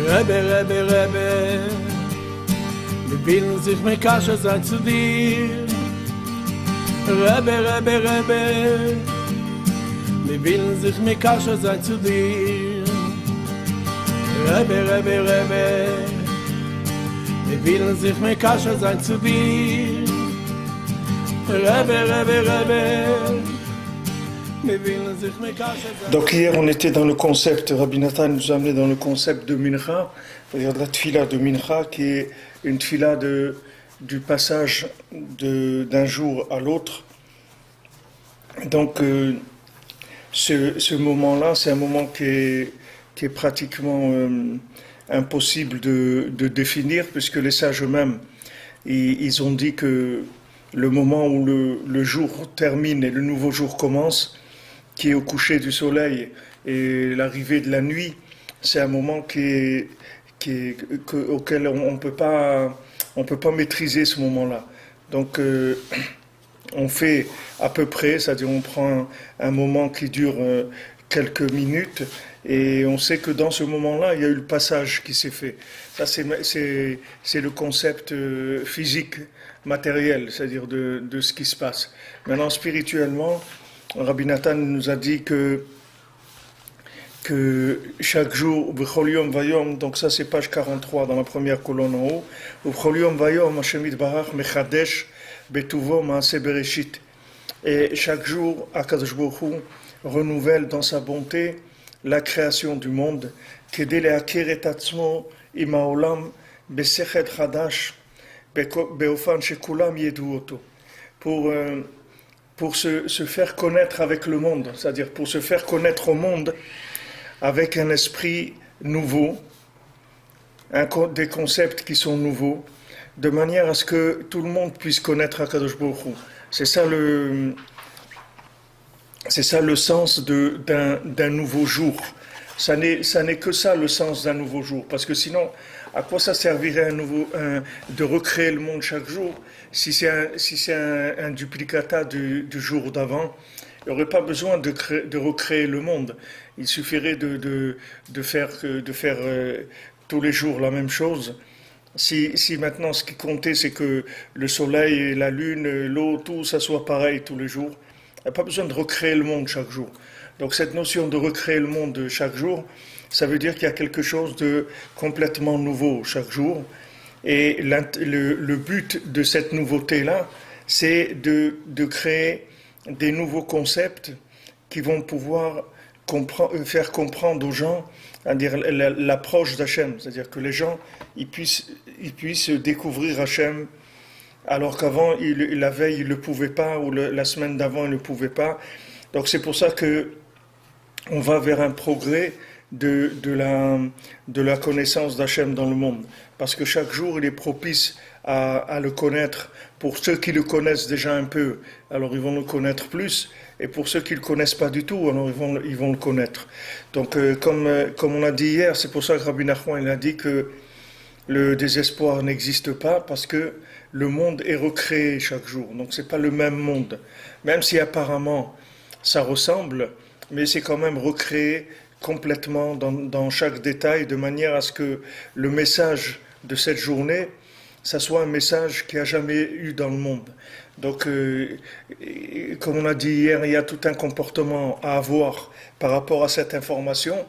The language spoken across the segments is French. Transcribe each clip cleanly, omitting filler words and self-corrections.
Rebbe, Rebbe, Rebbe, wir willen sich mit Kasche sein zu dir. Rebbe, Rebbe, Rebbe, wir willen sich mit Kasche sein zu dir. Rebbe, Rebbe, Rebbe, wir willen sich mit Kasche sein zu dir. Rebbe, Rebbe, Rebbe, wir willen sich mit Kasche sein. Donc hier on était dans le concept, Rabbi Nathan nous a amené dans le concept de Mincha, c'est-à-dire de la tfila de Mincha qui est une tfila du passage d'un jour à l'autre. Donc ce moment-là, c'est un moment qui est pratiquement impossible de définir, puisque les sages eux-mêmes, ils ont dit que le moment où le jour termine et le nouveau jour commence, qui est au coucher du soleil et l'arrivée de la nuit, c'est un moment auquel on ne peut pas maîtriser ce moment-là. Donc on fait à peu près, c'est-à-dire on prend un moment qui dure quelques minutes et on sait que dans ce moment-là, il y a eu le passage qui s'est fait. Ça, c'est le concept physique, matériel, c'est-à-dire de ce qui se passe. Maintenant, spirituellement, Rabbi Nathan nous a dit que chaque jour, B'chol Yom Vayom, donc ça c'est page 43 dans la première colonne en haut, B'chol Yom Vayom, Hashem Yitbarach Mechadesh Betuvo Maaseh Bereshit. Et chaque jour, Akadosh Baruch Hu renouvelle dans sa bonté la création du monde, Kedei le'akir et atzmo im ha'olam besechel chadash be'ofan shekulam yedu oto. Pour se faire connaître avec le monde, c'est-à-dire pour se faire connaître au monde avec un esprit nouveau, des concepts qui sont nouveaux, de manière à ce que tout le monde puisse connaître Akadosh Baruch Hu. C'est ça le sens d'un nouveau jour. Ça n'est que ça le sens d'un nouveau jour, parce que sinon, à quoi ça servirait de recréer le monde chaque jour si c'est un duplicata du jour d'avant? Il n'y aurait pas besoin de recréer le monde. Il suffirait de faire tous les jours la même chose. Si maintenant ce qui comptait c'est que le soleil, la lune, l'eau, tout ça soit pareil tous les jours, il n'y a pas besoin de recréer le monde chaque jour. Donc cette notion de recréer le monde chaque jour, ça veut dire qu'il y a quelque chose de complètement nouveau chaque jour. Et le but de cette nouveauté-là, c'est de créer des nouveaux concepts qui vont pouvoir faire comprendre aux gens, c'est-à-dire l'approche d'Hachem, c'est-à-dire que les gens ils puissent découvrir Hachem, alors qu'avant, la veille, ils ne le pouvaient pas, ou la semaine d'avant, ils ne le pouvaient pas. Donc c'est pour ça que on va vers un progrès de la connaissance d'Hachem dans le monde. Parce que chaque jour, il est propice à le connaître. Pour ceux qui le connaissent déjà un peu, alors ils vont le connaître plus. Et pour ceux qui ne le connaissent pas du tout, alors ils vont le connaître. Donc comme on a dit hier, c'est pour ça que Rabbi Nachman il a dit que le désespoir n'existe pas, parce que le monde est recréé chaque jour. Donc c'est pas le même monde. Même si apparemment ça ressemble, mais c'est quand même recréé complètement dans chaque détail, de manière à ce que le message de cette journée, ça soit un message qu'il n'y a jamais eu dans le monde. Donc, comme on a dit hier, il y a tout un comportement à avoir par rapport à cette information.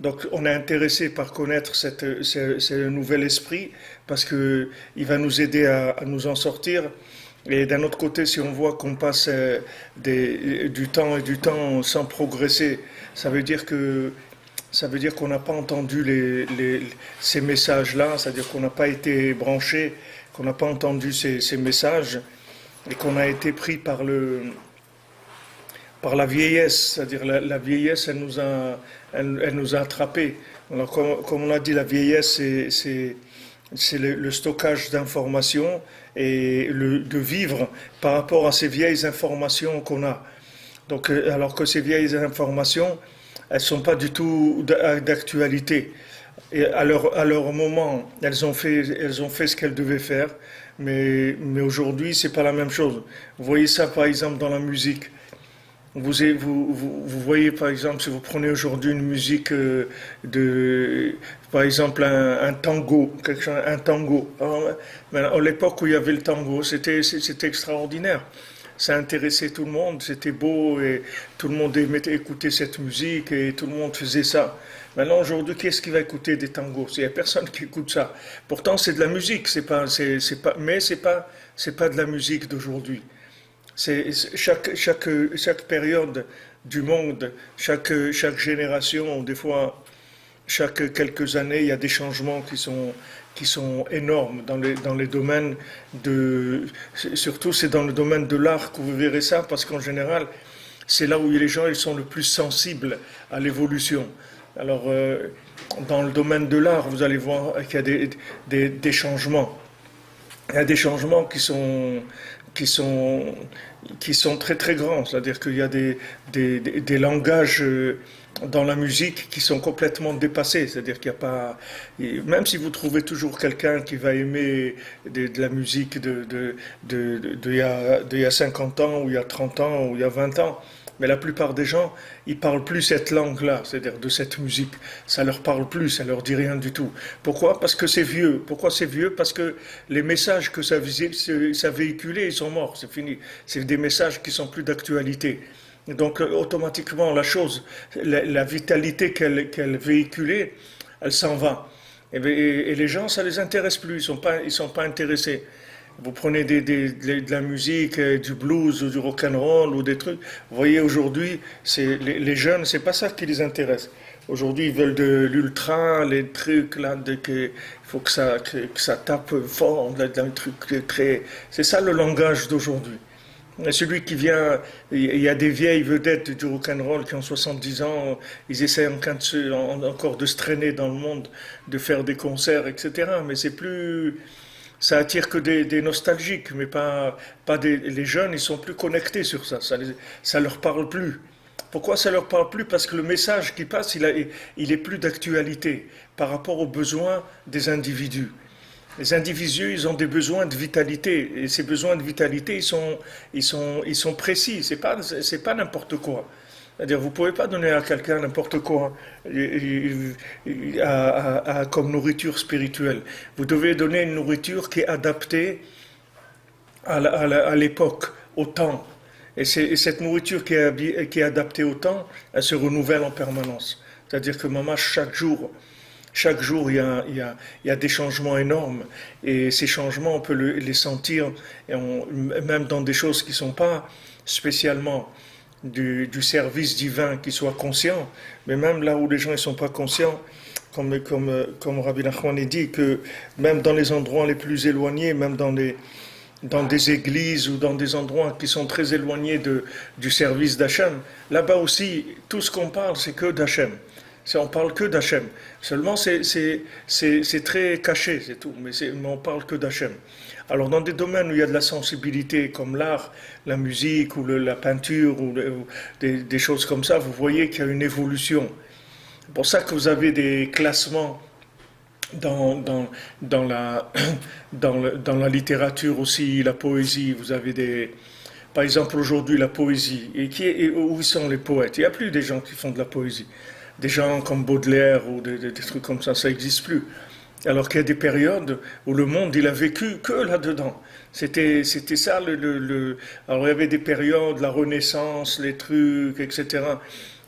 Donc, on est intéressé par connaître ce nouvel esprit, parce qu'il va nous aider à nous en sortir. Et d'un autre côté, si on voit qu'on passe du temps sans progresser, ça veut dire qu'on n'a pas entendu ces messages-là, c'est-à-dire qu'on n'a pas été branché, qu'on n'a pas entendu ces messages, et qu'on a été pris par la vieillesse, c'est-à-dire la vieillesse, elle nous a attrapés. Alors, comme on a dit, la vieillesse, c'est le stockage d'informations et de vivre par rapport à ces vieilles informations qu'on a. Donc, alors que ces vieilles informations, elles ne sont pas du tout d'actualité. Et à leur moment, elles ont fait ce qu'elles devaient faire, mais aujourd'hui, c'est pas la même chose. Vous voyez ça, par exemple, dans la musique. Vous voyez par exemple, si vous prenez aujourd'hui une musique par exemple un tango, un tango. À l'époque où il y avait le tango, c'était extraordinaire. Ça intéressait tout le monde, c'était beau et tout le monde aimait écouter cette musique et tout le monde faisait ça. Maintenant aujourd'hui, qui est-ce qui va écouter des tangos? Il n'y a personne qui écoute ça. Pourtant c'est de la musique, mais c'est pas de la musique d'aujourd'hui. Chaque période du monde, chaque génération, des fois, chaque quelques années, il y a des changements qui sont énormes dans les domaines surtout c'est dans le domaine de l'art que vous verrez ça, parce qu'en général, c'est là où les gens ils sont le plus sensibles à l'évolution. Alors, dans le domaine de l'art, vous allez voir qu'il y a des changements. Il y a des changements qui sont, qui sont très très grands. C'est-à-dire qu'il y a des langages dans la musique qui sont complètement dépassés. C'est-à-dire qu'il n'y a pas... Même si vous trouvez toujours quelqu'un qui va aimer de la musique il y a 50 ans, ou il y a 30 ans, ou il y a 20 ans, mais la plupart des gens, ils parlent plus cette langue-là, c'est-à-dire de cette musique. Ça leur parle plus, ça leur dit rien du tout. Pourquoi? Parce que c'est vieux. Pourquoi c'est vieux? Parce que les messages que ça véhiculait, ils sont morts, c'est fini. C'est des messages qui sont plus d'actualité. Donc automatiquement, la vitalité qu'elle véhiculait, elle s'en va. Et les gens, ça les intéresse plus. Ils sont pas intéressés. Vous prenez de la musique, du blues ou du rock'n'roll ou des trucs. Vous voyez aujourd'hui, les jeunes, c'est pas ça qui les intéresse. Aujourd'hui, ils veulent de l'ultra, les trucs là, il faut que ça tape fort, un truc très. C'est ça le langage d'aujourd'hui. Et celui qui vient, il y a des vieilles vedettes du rock'n'roll qui ont 70 ans, ils essaient encore de se traîner dans le monde, de faire des concerts, etc. Mais c'est plus. Ça attire que des nostalgiques, mais les jeunes, ils sont plus connectés sur ça. Ça leur parle plus. Pourquoi ça leur parle plus? Parce que le message qui passe, il est plus d'actualité par rapport aux besoins des individus. Les individus, ils ont des besoins de vitalité, et ces besoins de vitalité, ils sont précis. C'est pas n'importe quoi. C'est-à-dire, vous ne pouvez pas donner à quelqu'un n'importe quoi comme nourriture spirituelle. Vous devez donner une nourriture qui est adaptée à l'époque, au temps. Et cette nourriture qui est adaptée au temps, elle se renouvelle en permanence. C'est-à-dire que maman, chaque jour, il y a des changements énormes. Et ces changements, on peut les sentir, même dans des choses qui ne sont pas spécialement du service divin, qui soit conscient, mais même là où les gens ne sont pas conscients, comme Rabbi Nachman dit, que même dans les endroits les plus éloignés, même dans des églises ou dans des endroits qui sont très éloignés du service d'Hachem, là-bas aussi, tout ce qu'on parle, c'est que d'Hachem. On parle que d'Hachem. Seulement, c'est très caché, c'est tout, mais on parle que d'Hachem. Alors, dans des domaines où il y a de la sensibilité, comme l'art, la musique ou la peinture ou des choses comme ça, vous voyez qu'il y a une évolution. C'est pour ça que vous avez des classements dans la littérature aussi, la poésie. Vous avez par exemple, aujourd'hui, la poésie. Et où sont les poètes? Il n'y a plus des gens qui font de la poésie. Des gens comme Baudelaire ou des trucs comme ça n'existe plus. Alors qu'il y a des périodes où le monde, il a vécu que là-dedans. C'était ça, alors il y avait des périodes, la Renaissance, les trucs, etc.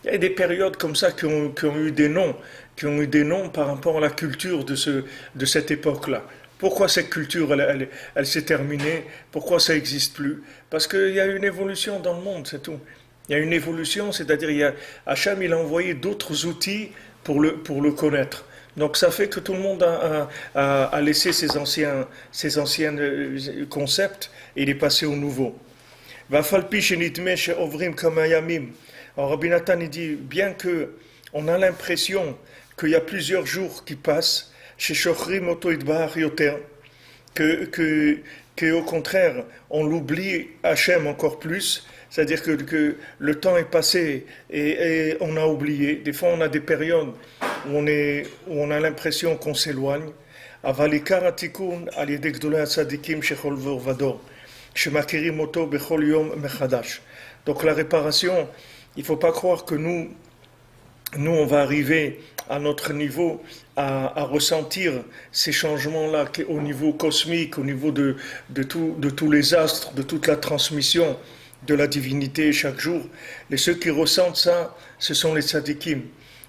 Il y a des périodes comme ça qui ont eu des noms par rapport à la culture de cette époque-là. Pourquoi cette culture, elle s'est terminée? Pourquoi ça n'existe plus? Parce qu'il y a une évolution dans le monde, c'est tout. Il y a une évolution, c'est-à-dire Hachem, il a envoyé d'autres outils pour le connaître. Donc ça fait que tout le monde a laissé ses anciens concepts et il est passé au nouveau. Alors Rabbi Nathan il dit, bien que on a l'impression qu'il y a plusieurs jours qui passent, que au contraire, on l'oublie Hachem encore plus, c'est-à-dire que le temps est passé et on a oublié. Des fois, on a des périodes où on a l'impression qu'on s'éloigne. Avalikar atikun al yedek gdolei tzadikim shechol v'orvador, shemakirim oto bechol yom mechadash. Donc la réparation, il ne faut pas croire que nous, on va arriver à notre niveau à ressentir ces changements-là au niveau cosmique, au niveau de tous les astres, de toute la transmission de la divinité chaque jour. Et ceux qui ressentent ça, ce sont les tzadikim.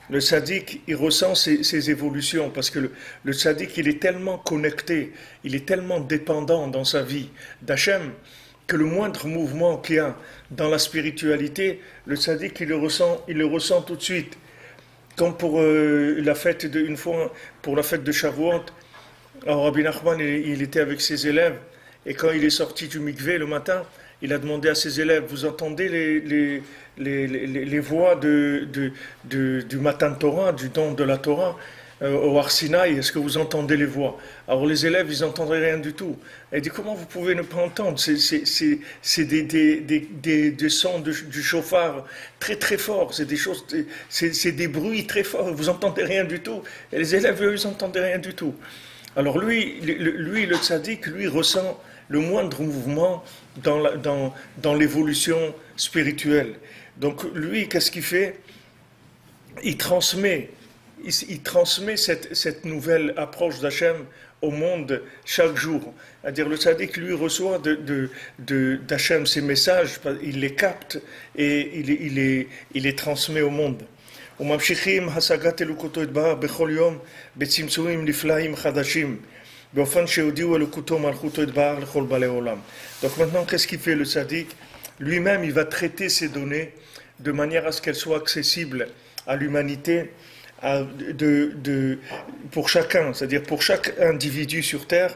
Le tzaddik, il ressent ces évolutions parce que le tzaddik, il est tellement connecté, il est tellement dépendant dans sa vie d'Hachem que le moindre mouvement qu'il y a dans la spiritualité, le tzaddik, il le ressent tout de suite. Comme pour la fête une fois, pour la fête de Shavuot, alors Rabbi Nachman, il était avec ses élèves, et quand il est sorti du mikvé le matin, il a demandé à ses élèves, vous entendez les voix du Matan Torah, du don de la Torah au Har Sinaï, est-ce que vous entendez les voix? Alors les élèves, ils n'entendraient rien du tout. Et il dit, comment vous pouvez ne pas entendre? C'est des sons du chauffard très très forts, c'est des choses, c'est des bruits très forts, vous n'entendez rien du tout. Et les élèves, eux, ils n'entendaient rien du tout. Alors lui, le tzaddik, lui, ressent le moindre mouvement dans l'évolution spirituelle. Donc lui, qu'est-ce qu'il fait? Il transmet cette nouvelle approche d'Hachem au monde chaque jour. C'est-à-dire le tzaddik, lui, reçoit d'Hachem ces messages, il les capte et il les transmet au monde. וממשיכים השגת אלוקותו יתברך בכל יום בצמצומים נפלאים חדשים באופן שהודיעו אלוקותו מלכותו יתברך לכל בעלי עולם. Donc maintenant, qu'est-ce qu'il fait le tzaddik? Lui-même, il va traiter ces données de manière à ce qu'elles soient accessibles à l'humanité pour chacun, c'est-à-dire pour chaque individu sur Terre,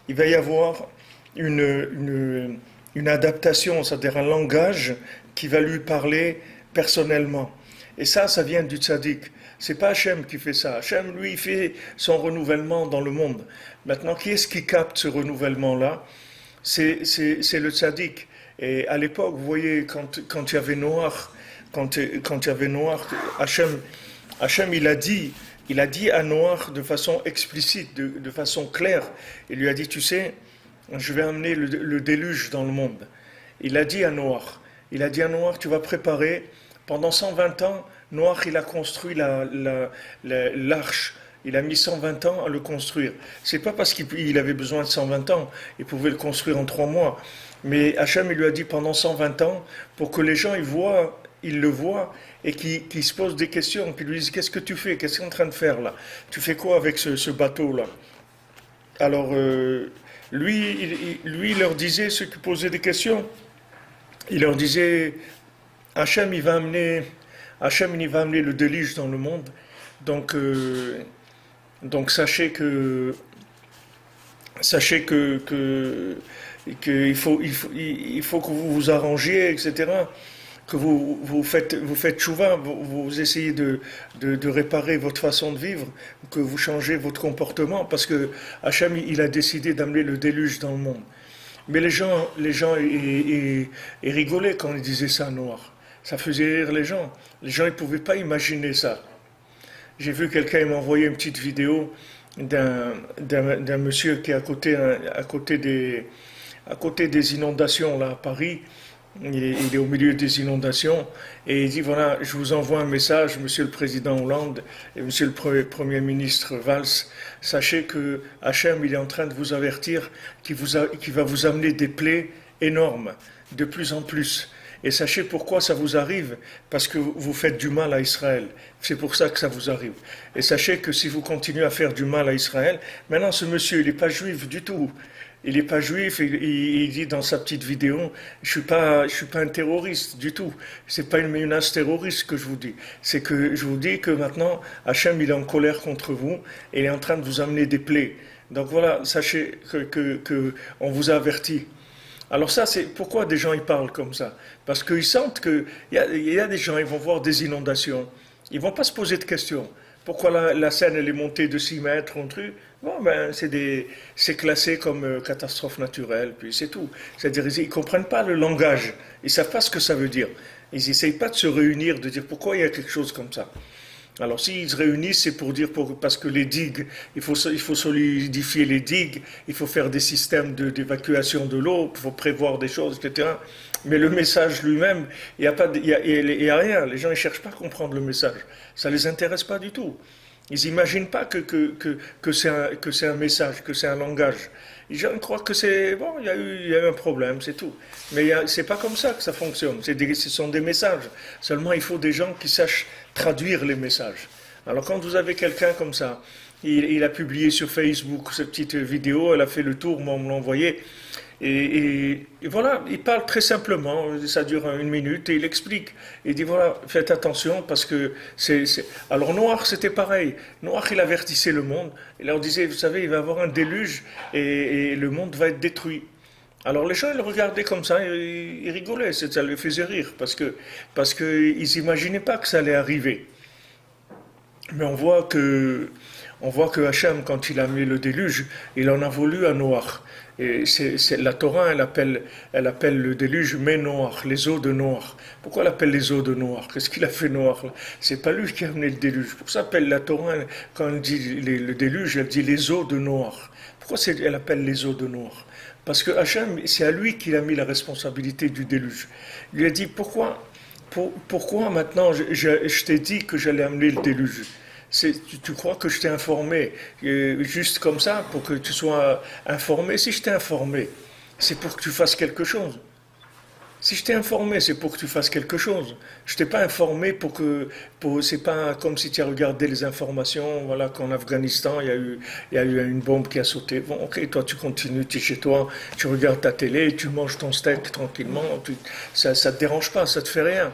il va y avoir une adaptation, c'est-à-dire un langage qui va lui parler personnellement. Et ça vient du tzaddik. C'est pas Hachem qui fait ça. Hachem, lui, il fait son renouvellement dans le monde. Maintenant, qui est-ce qui capte ce renouvellement-là? C'est le tzaddik. Et à l'époque, vous voyez, quand il y avait Noach, Hachem, il a dit à Noach de façon explicite, de façon claire, il lui a dit, tu sais, je vais amener le déluge dans le monde. Il a dit à Noach, tu vas préparer, pendant 120 ans, Noach, il a construit l'arche. Il a mis 120 ans à le construire. C'est pas parce qu'il avait besoin de 120 ans, il pouvait le construire en 3 mois. Mais Hachem, il lui a dit pendant 120 ans, pour que les gens ils le voient et qu'ils se posent des questions, qu'ils lui disent, qu'est-ce que tu fais? Qu'est-ce que tu es en train de faire là? Tu fais quoi avec ce bateau-là? Alors, lui, il leur disait, ceux qui posaient des questions, il leur disait, Hachem, il va amener le déluge dans le monde. Donc sachez que il faut que vous vous arrangiez, etc. Que vous faites tchouva, vous essayez de réparer votre façon de vivre, que vous changez votre comportement, parce que Hachem, il a décidé d'amener le déluge dans le monde. Mais les gens ils rigolaient quand ils disaient ça à Noir. Ça faisait rire les gens. Les gens, ils ne pouvaient pas imaginer ça. J'ai vu quelqu'un, il m'a envoyé une petite vidéo d'un monsieur qui est à côté des inondations là à Paris. Il est au milieu des inondations et il dit, voilà, je vous envoie un message, monsieur le président Hollande et monsieur le premier ministre Valls, sachez que Hachem, il est en train de vous avertir qu'il va vous amener des plaies énormes, de plus en plus. Et sachez pourquoi ça vous arrive, parce que vous faites du mal à Israël. C'est pour ça que ça vous arrive. Et sachez que si vous continuez à faire du mal à Israël, maintenant ce monsieur, il n'est pas juif du tout. Il n'est pas juif, il dit dans sa petite vidéo, je suis pas un terroriste du tout. C'est pas une menace terroriste que je vous dis. C'est que je vous dis que maintenant, Hachem, il est en colère contre vous et il est en train de vous amener des plaies. Donc voilà, sachez que on vous a averti. Alors ça, c'est pourquoi des gens ils parlent comme ça. Parce qu'ils sentent qu'il y a des gens, ils vont voir des inondations. Ils ne vont pas se poser de questions. Pourquoi la Seine elle est montée de 6 mètres, un truc? Bon, c'est classé comme catastrophe naturelle, puis c'est tout. C'est-à-dire, ils ne comprennent pas le langage. Ils ne savent pas ce que ça veut dire. Ils n'essayent pas de se réunir, de dire pourquoi il y a quelque chose comme ça. Alors s'ils se réunissent, c'est pour dire, parce que les digues, il faut solidifier les digues, il faut faire des systèmes d'évacuation de l'eau, il faut prévoir des choses, etc. Mais le message lui-même, il n'y a, pas il y a rien. Les gens ne cherchent pas à comprendre le message. Ça ne les intéresse pas du tout. Ils n'imaginent pas que c'est un message, que c'est un langage. Les gens croient que c'est... Bon, il y a eu un problème, c'est tout. Mais c'est pas comme ça que ça fonctionne. Ce sont des messages. Seulement, il faut des gens qui sachent traduire les messages. Alors quand vous avez quelqu'un comme ça, il a publié sur Facebook cette petite vidéo, elle a fait le tour, moi on me l'a envoyé. Et voilà, il parle très simplement, ça dure 1 minute, et il explique. Il dit voilà, faites attention parce que Alors Noach, c'était pareil. Noach, il avertissait le monde. Il leur disait, vous savez, il va y avoir un déluge et le monde va être détruit. Alors les gens, ils le regardaient comme ça, ils rigolaient, ça les faisait rire parce que ils n'imaginaient pas que ça allait arriver. Mais on voit que Hachem, quand il a mis le déluge, il en a voulu à Noach. Et la Torah, elle appelle le déluge Noach, les eaux de Noach. Pourquoi elle appelle les eaux de Noach? Qu'est-ce qu'il a fait Noach là? C'est pas lui qui a amené le déluge. Pour ça, appelle la Torah, quand elle dit le déluge, elle dit les eaux de Noach. Pourquoi elle appelle les eaux de Noach? Parce que Hachem, c'est à lui qu'il a mis la responsabilité du déluge. Il lui a dit pourquoi maintenant je t'ai dit que j'allais amener le déluge? Tu crois que je t'ai informé juste comme ça pour que tu sois informé? Si je t'ai informé, c'est pour que tu fasses quelque chose. Si je t'ai informé, c'est pour que tu fasses quelque chose. Je t'ai pas informé c'est pas comme si tu as regardé les informations, voilà, qu'en Afghanistan, il y a eu une bombe qui a sauté. Bon, ok, toi tu continues, tu es chez toi, tu regardes ta télé, tu manges ton steak tranquillement, ça te dérange pas, ça te fait rien.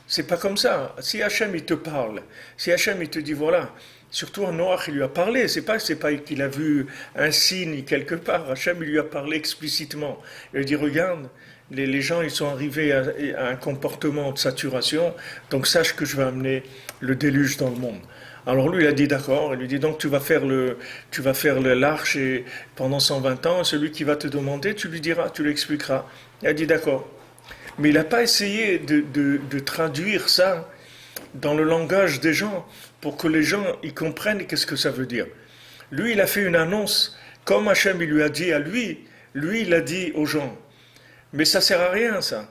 C'est pas comme ça. Si Hachem il te parle, si Hachem il te dit voilà, surtout à Noach il lui a parlé, c'est pas qu'il a vu un signe quelque part, Hachem il lui a parlé explicitement. Il lui a dit regarde, les gens ils sont arrivés à un comportement de saturation, donc sache que je vais amener le déluge dans le monde. Alors lui il a dit d'accord, il lui dit donc tu vas faire l'arche et pendant 120 ans, celui qui va te demander, tu lui diras, tu lui expliqueras. Il a dit d'accord. Mais il n'a pas essayé de traduire ça dans le langage des gens pour que les gens y comprennent qu'est-ce que ça veut dire. Lui, il a fait une annonce, comme Hachem il lui a dit à lui il a dit aux gens. Mais ça sert à rien ça,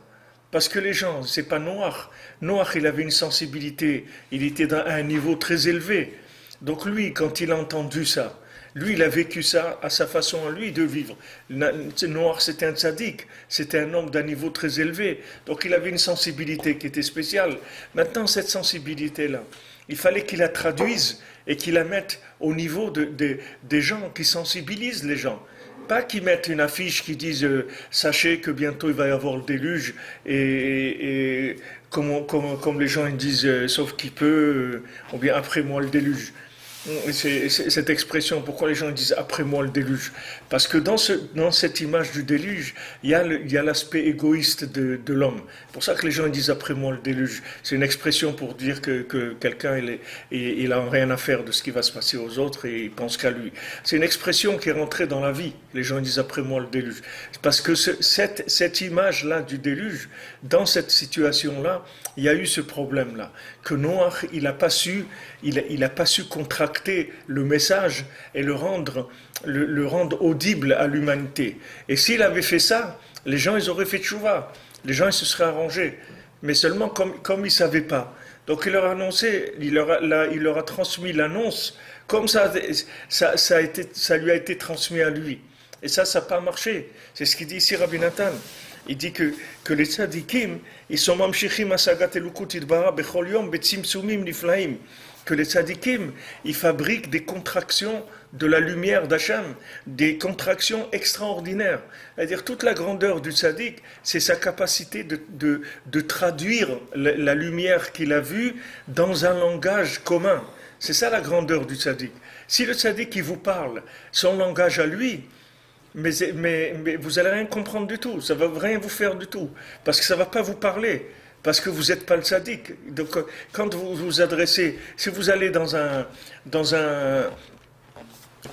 parce que les gens, c'est pas Noach. Noach, il avait une sensibilité, il était à un niveau très élevé. Donc lui, quand il a entendu ça, lui, il a vécu ça à sa façon à lui de vivre. Noach, c'était un tzaddik, c'était un homme d'un niveau très élevé. Donc il avait une sensibilité qui était spéciale. Maintenant, cette sensibilité-là, il fallait qu'il la traduise et qu'il la mette au niveau des gens qui sensibilisent les gens. Pas qu'ils mettent une affiche qui dise sachez que bientôt il va y avoir le déluge et comme les gens ils disent sauf qui peut ou bien après moi le déluge. C'est cette expression, pourquoi les gens disent après moi le déluge? Parce que dans cette image du déluge, il y a l'aspect égoïste de l'homme. C'est pour ça que les gens disent après moi le déluge. C'est une expression pour dire que quelqu'un il a rien à faire de ce qui va se passer aux autres et il pense qu'à lui. C'est une expression qui est rentrée dans la vie. Les gens disent après moi le déluge. Parce que cette image-là du déluge, dans cette situation-là, il y a eu ce problème-là. Que Noach, il n'a pas su contracter le message et le rendre audible à l'humanité. Et s'il avait fait ça, les gens ils auraient fait tchouva, les gens ils se seraient arrangés. Mais seulement comme ils ne savaient pas. Donc il leur a annoncé, il leur a transmis l'annonce, comme ça lui a été transmis à lui. Et ça n'a pas marché. C'est ce qu'il dit ici Rabbi Nathan. Il dit que les tzadikim, ils sont mamshichim asagat elukut idbara bechol yom betzimtzumim niflaim. Que les tzadikim, ils fabriquent des contractions de la lumière d'Hachem, des contractions extraordinaires. C'est-à-dire toute la grandeur du tzadik, c'est sa capacité de traduire la lumière qu'il a vue dans un langage commun. C'est ça la grandeur du tzadik. Si le tzadik il vous parle, son langage à lui, mais vous n'allez rien comprendre du tout, ça ne va rien vous faire du tout, parce que ça ne va pas vous parler. Parce que vous n'êtes pas le tzaddik. Donc, quand vous vous adressez, si vous allez dans un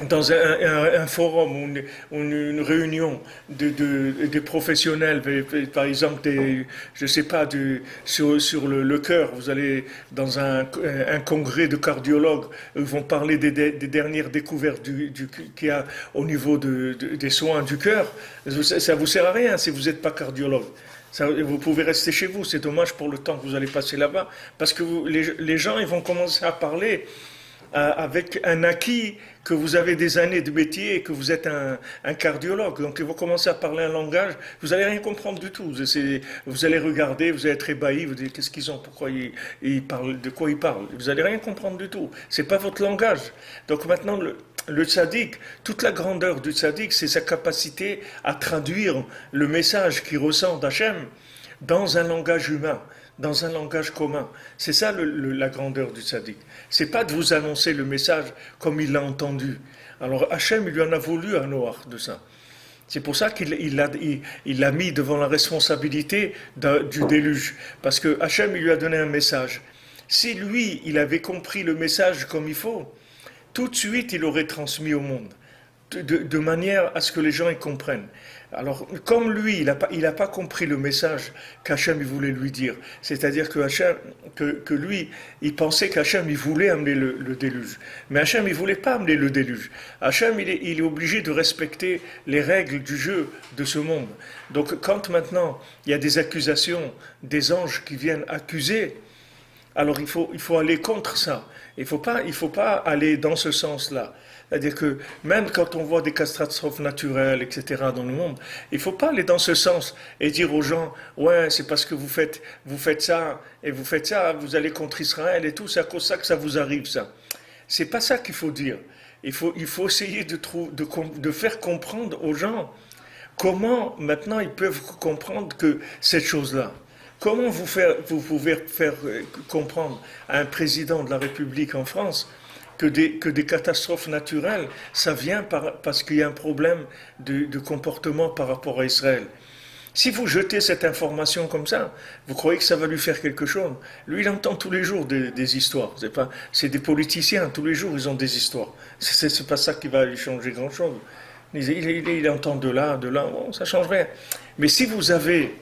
dans un forum ou une réunion de professionnels, par exemple, je sais pas, sur le cœur, vous allez dans un congrès de cardiologues, ils vont parler des dernières découvertes qu'il y a au niveau des soins du cœur. Ça vous sert à rien si vous n'êtes pas cardiologue. Vous pouvez rester chez vous, c'est dommage pour le temps que vous allez passer là-bas, parce que les gens ils vont commencer à parler avec un acquis que vous avez des années de métier et que vous êtes un cardiologue. Donc ils vont commencer à parler un langage, vous n'allez rien comprendre du tout. Vous allez regarder, vous allez être ébahi, vous allez dire qu'est-ce qu'ils ont, pourquoi ils parlent, de quoi ils parlent. Vous n'allez rien comprendre du tout. C'est pas votre langage. Donc maintenant, le tzaddik, toute la grandeur du tzaddik, c'est sa capacité à traduire le message qu'il ressent d'Hachem dans un langage humain, dans un langage commun. C'est ça la grandeur du tzaddik. C'est pas de vous annoncer le message comme il l'a entendu. Alors Hachem, il lui en a voulu à Noach de ça. C'est pour ça qu'il l'a mis devant la responsabilité du déluge. Parce que Hachem, il lui a donné un message. Si lui, il avait compris le message comme il faut, tout de suite, il aurait transmis au monde, de manière à ce que les gens y comprennent. Alors, comme lui, il n'a pas compris le message qu'Hachem il voulait lui dire, c'est-à-dire que lui, il pensait qu'Hachem il voulait amener le déluge. Mais Hachem il voulait pas amener le déluge. Hachem il est obligé de respecter les règles du jeu de ce monde. Donc, quand maintenant il y a des accusations, des anges qui viennent accuser, alors il faut aller contre ça. Il faut pas aller dans ce sens-là. C'est-à-dire que même quand on voit des catastrophes naturelles, etc. dans le monde, il ne faut pas aller dans ce sens et dire aux gens, ouais, c'est parce que vous faites ça, et vous faites ça, vous allez contre Israël et tout, c'est à cause de ça que ça vous arrive, ça. C'est pas ça qu'il faut dire. Il faut essayer de faire comprendre aux gens comment maintenant ils peuvent comprendre que cette chose-là. Comment vous pouvez faire comprendre à un président de la République en France que des catastrophes naturelles, ça vient parce qu'il y a un problème de comportement par rapport à Israël. Si vous jetez cette information comme ça, vous croyez que ça va lui faire quelque chose? Lui, il entend tous les jours des histoires. C'est des politiciens, tous les jours, ils ont des histoires. C'est pas ça qui va lui changer grand-chose. Il entend de là, bon, ça change rien. Mais si vous avez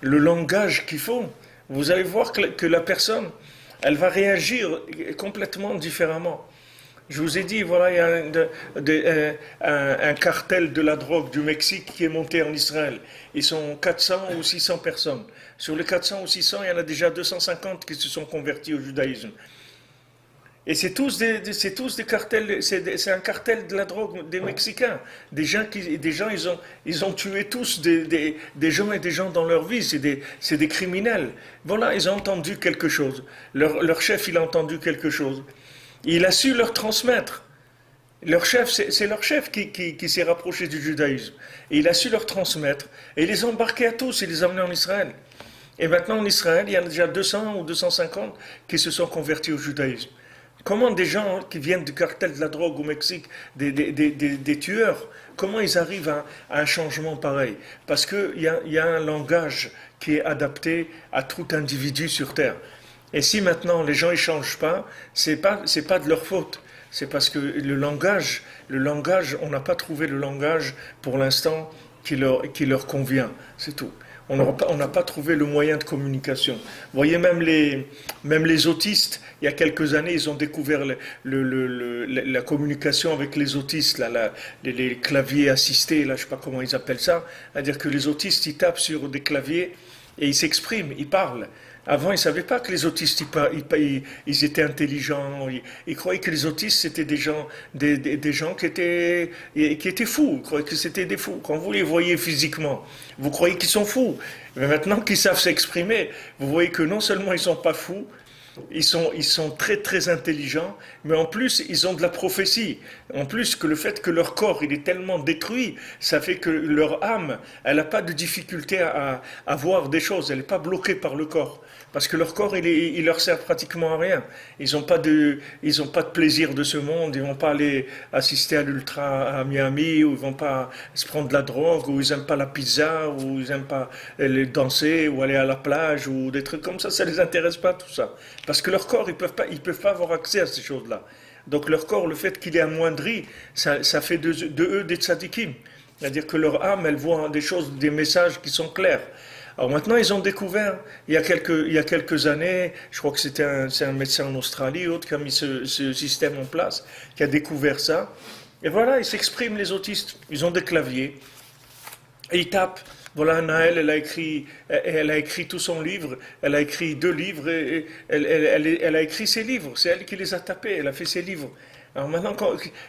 le langage qu'il faut, vous allez voir que la personne, elle va réagir complètement différemment. Je vous ai dit, voilà, il y a un cartel de la drogue du Mexique qui est monté en Israël. Ils sont 400 ou 600 personnes. Sur les 400 ou 600, il y en a déjà 250 qui se sont convertis au judaïsme. Et c'est tous des cartels, c'est un cartel de la drogue des Mexicains. Des gens, ils ont tué tous des gens et des gens dans leur vie. C'est des criminels. Voilà, ils ont entendu quelque chose. Leur chef, il a entendu quelque chose. Il a su leur transmettre. Leur chef, c'est leur chef qui s'est rapproché du judaïsme. Et il a su leur transmettre. Et il les a embarqués à tous, il les a emmenés en Israël. Et maintenant en Israël, il y en a déjà 200 ou 250 qui se sont convertis au judaïsme. Comment des gens qui viennent du cartel de la drogue au Mexique, des tueurs, comment ils arrivent à un changement pareil? Parce qu'il y a un langage qui est adapté à tout individu sur Terre. Et si maintenant les gens ne changent pas, c'est pas de leur faute. C'est parce que le langage, on n'a pas trouvé le langage pour l'instant qui leur convient. C'est tout. On n'a pas trouvé le moyen de communication. Vous voyez, même les autistes, il y a quelques années, ils ont découvert la communication avec les autistes, les claviers assistés, là, je ne sais pas comment ils appellent ça. C'est-à-dire que les autistes, ils tapent sur des claviers et ils s'expriment, ils parlent. Avant, ils ne savaient pas que les autistes, ils étaient intelligents. Ils croyaient que les autistes, c'était des gens qui étaient fous. Ils croyaient que c'était des fous. Quand vous les voyez physiquement, vous croyez qu'ils sont fous. Mais maintenant qu'ils savent s'exprimer, vous voyez que non seulement ils ne sont pas fous, ils sont très très intelligents, mais en plus ils ont de la prophétie. En plus que le fait que leur corps il est tellement détruit, ça fait que leur âme, elle n'a pas de difficulté à voir des choses, elle n'est pas bloquée par le corps. Parce que leur corps, il leur sert pratiquement à rien. Ils n'ont pas de plaisir de ce monde. Ils vont pas aller assister à l'ultra à Miami, ou ils vont pas se prendre de la drogue, ou ils aiment pas la pizza, ou ils aiment pas danser, ou aller à la plage, ou des trucs comme ça. Ça les intéresse pas tout ça. Parce que leur corps, ils peuvent pas avoir accès à ces choses-là. Donc leur corps, le fait qu'il est amoindri, ça fait de eux des tzadikim. C'est-à-dire que leur âme, elle voit des choses, des messages qui sont clairs. Alors maintenant, ils ont découvert, il y a quelques années, je crois que c'est un médecin en Australie, autre, qui a mis ce système en place, qui a découvert ça. Et voilà, ils s'expriment, les autistes. Ils ont des claviers. Et ils tapent. Voilà, Naël, elle a écrit tout son livre. Elle a écrit 2 livres. Et elle a écrit ses livres. C'est elle qui les a tapés. Elle a fait ses livres. Alors maintenant,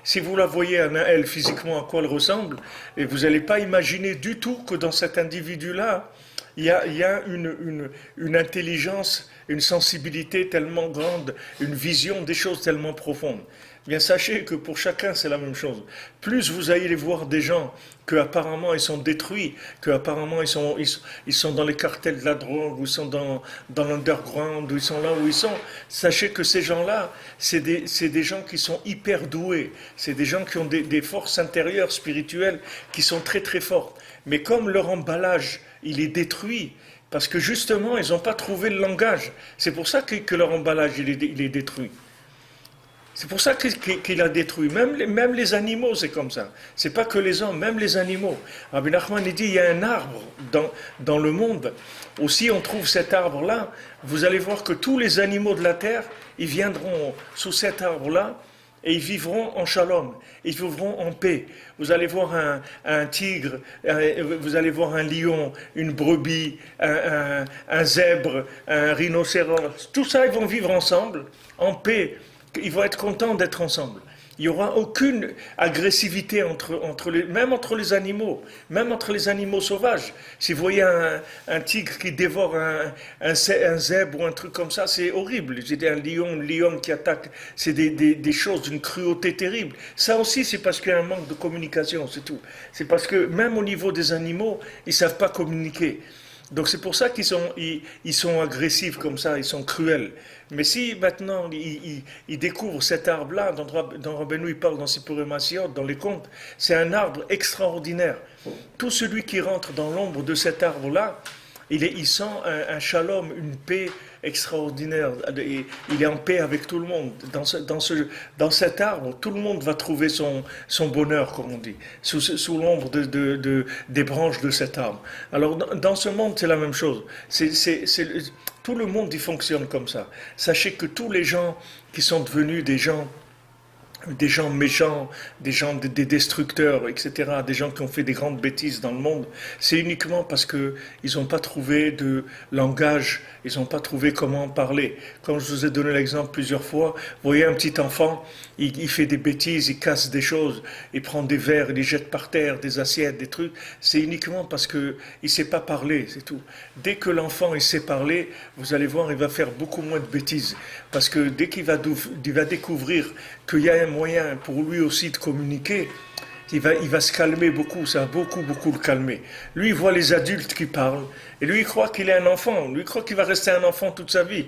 si vous la voyez, Naël, physiquement, à quoi elle ressemble, et vous n'allez pas imaginer du tout que dans cet individu-là, il y a une intelligence, une sensibilité tellement grande, une vision des choses tellement profondes. Bien, sachez que pour chacun, c'est la même chose. Plus vous allez voir des gens qu'apparemment ils sont détruits, qu'apparemment ils sont dans les cartels de la drogue, ou ils sont dans l'underground, ou ils sont là où ils sont, sachez que ces gens-là, c'est des gens qui sont hyper doués. C'est des gens qui ont des forces intérieures, spirituelles, qui sont très très fortes. Mais comme leur emballage, il est détruit, parce que justement, ils n'ont pas trouvé le langage. C'est pour ça que leur emballage, il est détruit. C'est pour ça qu'il a détruit. Même les animaux, c'est comme ça. C'est pas que les hommes, même les animaux. Rabbi Nachman, il dit, il y a un arbre dans le monde. Aussi, on trouve cet arbre-là. Vous allez voir que tous les animaux de la terre, ils viendront sous cet arbre-là et ils vivront en shalom. Ils vivront en paix. Vous allez voir un tigre, vous allez voir un lion, une brebis, un zèbre, un rhinocéros. Tout ça, ils vont vivre ensemble, en paix. Ils vont être contents d'être ensemble. Il n'y aura aucune agressivité même entre les animaux, même entre les animaux sauvages. Si vous voyez un tigre qui dévore un zèbre ou un truc comme ça, c'est horrible. C'est un lion, une lionne qui attaque, c'est des choses d'une cruauté terrible. Ça aussi, c'est parce qu'il y a un manque de communication, c'est tout. C'est parce que même au niveau des animaux, ils ne savent pas communiquer. Donc c'est pour ça qu'ils sont agressifs comme ça, ils sont cruels. Mais si maintenant ils découvrent cet arbre-là, dont Rabbeinu il parle dans Sipurim Massiot, dans les contes, c'est un arbre extraordinaire. Tout celui qui rentre dans l'ombre de cet arbre-là, il sent un shalom, une paix extraordinaire. Il est en paix avec tout le monde. Dans cet arbre, tout le monde va trouver son bonheur, comme on dit, sous l'ombre des branches de cet arbre. Alors, dans ce monde, c'est la même chose. Tout le monde y fonctionne comme ça. Sachez que tous les gens qui sont devenus des gens méchants, des destructeurs, etc., des gens qui ont fait des grandes bêtises dans le monde, c'est uniquement parce qu'ils n'ont pas trouvé de langage, ils n'ont pas trouvé comment parler. Comme je vous ai donné l'exemple plusieurs fois, vous voyez un petit enfant, il fait des bêtises, il casse des choses, il prend des verres, il les jette par terre, des assiettes, des trucs, c'est uniquement parce qu'il ne sait pas parler, c'est tout. Dès que l'enfant il sait parler, vous allez voir, il va faire beaucoup moins de bêtises. Parce que dès qu'il va découvrir qu'il y a un moyen pour lui aussi de communiquer, il va se calmer beaucoup, ça va beaucoup le calmer. Lui, il voit les adultes qui parlent, et lui, il croit qu'il est un enfant, lui, il croit qu'il va rester un enfant toute sa vie.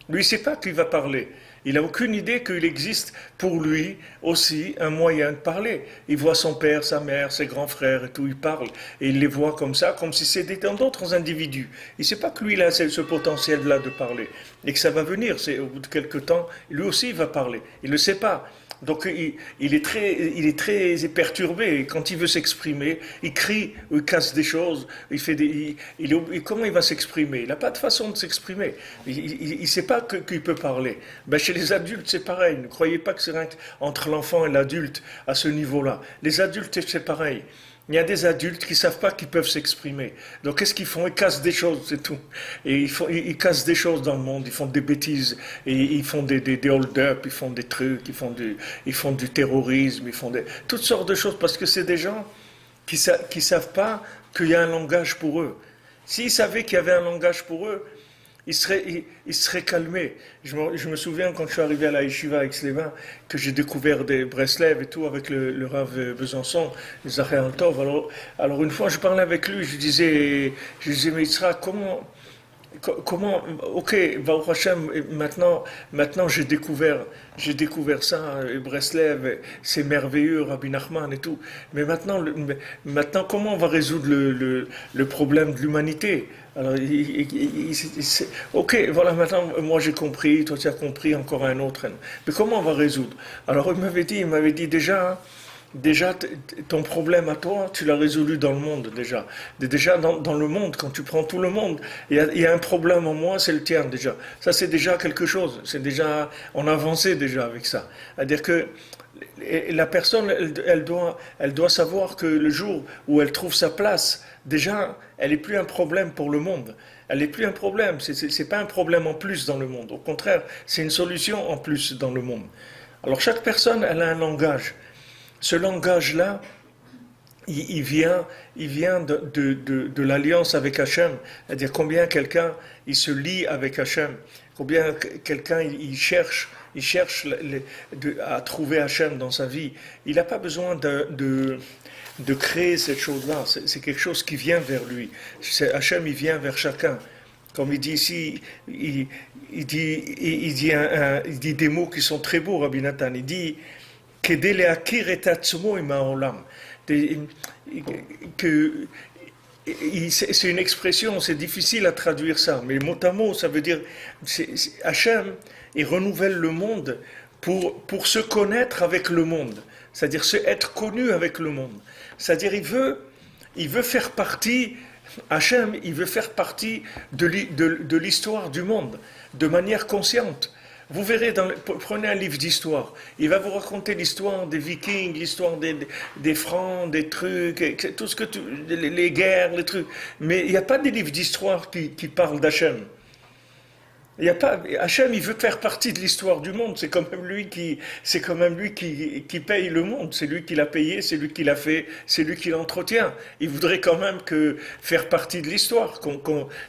Lui, il ne sait pas qu'il va parler. Il n'a aucune idée qu'il existe pour lui aussi un moyen de parler. Il voit son père, sa mère, ses grands frères et tout, il parle. Et il les voit comme ça, comme si c'était d'autres individus. Il ne sait pas que lui, il a ce potentiel-là de parler. Et que ça va venir, au bout de quelques temps, lui aussi, il va parler. Il ne le sait pas. Donc il est très perturbé. Quand il veut s'exprimer, il crie, il casse des choses, comment il va s'exprimer? Il n'a pas de façon de s'exprimer. Il ne sait pas qu'il peut parler. Ben, chez les adultes, c'est pareil. Ne croyez pas que c'est entre l'enfant et l'adulte à ce niveau-là. Les adultes, c'est pareil. Il y a des adultes qui ne savent pas qu'ils peuvent s'exprimer. Donc qu'est-ce qu'ils font? Ils cassent des choses, c'est tout. Et ils cassent des choses dans le monde, ils font des bêtises, et ils font des hold-up, ils font des trucs, ils font du terrorisme, ils font toutes sortes de choses, parce que c'est des gens qui ne savent pas qu'il y a un langage pour eux. S'ils savaient qu'il y avait un langage pour eux, ils seraient calmés. Je me souviens quand je suis arrivé à la Yeshiva à Aix-les-Bains, que j'ai découvert des Breslev et tout avec le Rav Besançon, les Zachar Altov. Alors une fois, je parlais avec lui, je disais, mais Yitzhak, Comment, ok, Baruch Hashem, maintenant j'ai découvert ça, Breslev, c'est merveilleux, Rabbi Nachman et tout. Mais maintenant, comment on va résoudre le problème de l'humanité? Alors, ok, voilà, maintenant, moi j'ai compris, toi tu as compris, encore un autre. Mais comment on va résoudre? Alors il m'avait dit déjà. Déjà, ton problème à toi, tu l'as résolu dans le monde déjà. Déjà dans le monde, quand tu prends tout le monde, il y a un problème en moi, c'est le tien déjà. Ça c'est déjà quelque chose. C'est déjà, on a avancé déjà avec ça. C'est-à-dire que la personne, elle doit savoir que le jour où elle trouve sa place, déjà, elle n'est plus un problème pour le monde. Elle n'est plus un problème. C'est pas un problème en plus dans le monde. Au contraire, c'est une solution en plus dans le monde. Alors chaque personne, elle a un langage. Ce langage-là, il vient de l'alliance avec Hachem, c'est-à-dire combien quelqu'un il se lie avec Hachem, combien quelqu'un il cherche à trouver Hachem dans sa vie. Il n'a pas besoin de créer cette chose-là, c'est quelque chose qui vient vers lui. Hachem, il vient vers chacun. Comme il dit ici, il dit des mots qui sont très beaux, Rabbi Nathan. Il dit c'est une expression, c'est difficile à traduire ça, mais mot à mot, ça veut dire Hachem, il renouvelle le monde pour se connaître avec le monde, c'est-à-dire être connu avec le monde. C'est-à-dire il veut faire partie, Hachem, il veut faire partie de l'histoire du monde, de manière consciente. Vous verrez, prenez un livre d'histoire, il va vous raconter l'histoire des Vikings, l'histoire des Francs, des trucs, tout ce que les guerres, les trucs. Mais il n'y a pas des livres d'histoire qui parlent d'Hachem. Il y a pas, Hachem, il veut faire partie de l'histoire du monde. C'est quand même lui qui paye le monde. C'est lui qui l'a payé, c'est lui qui l'a fait, c'est lui qui l'entretient. Il voudrait quand même faire partie de l'histoire,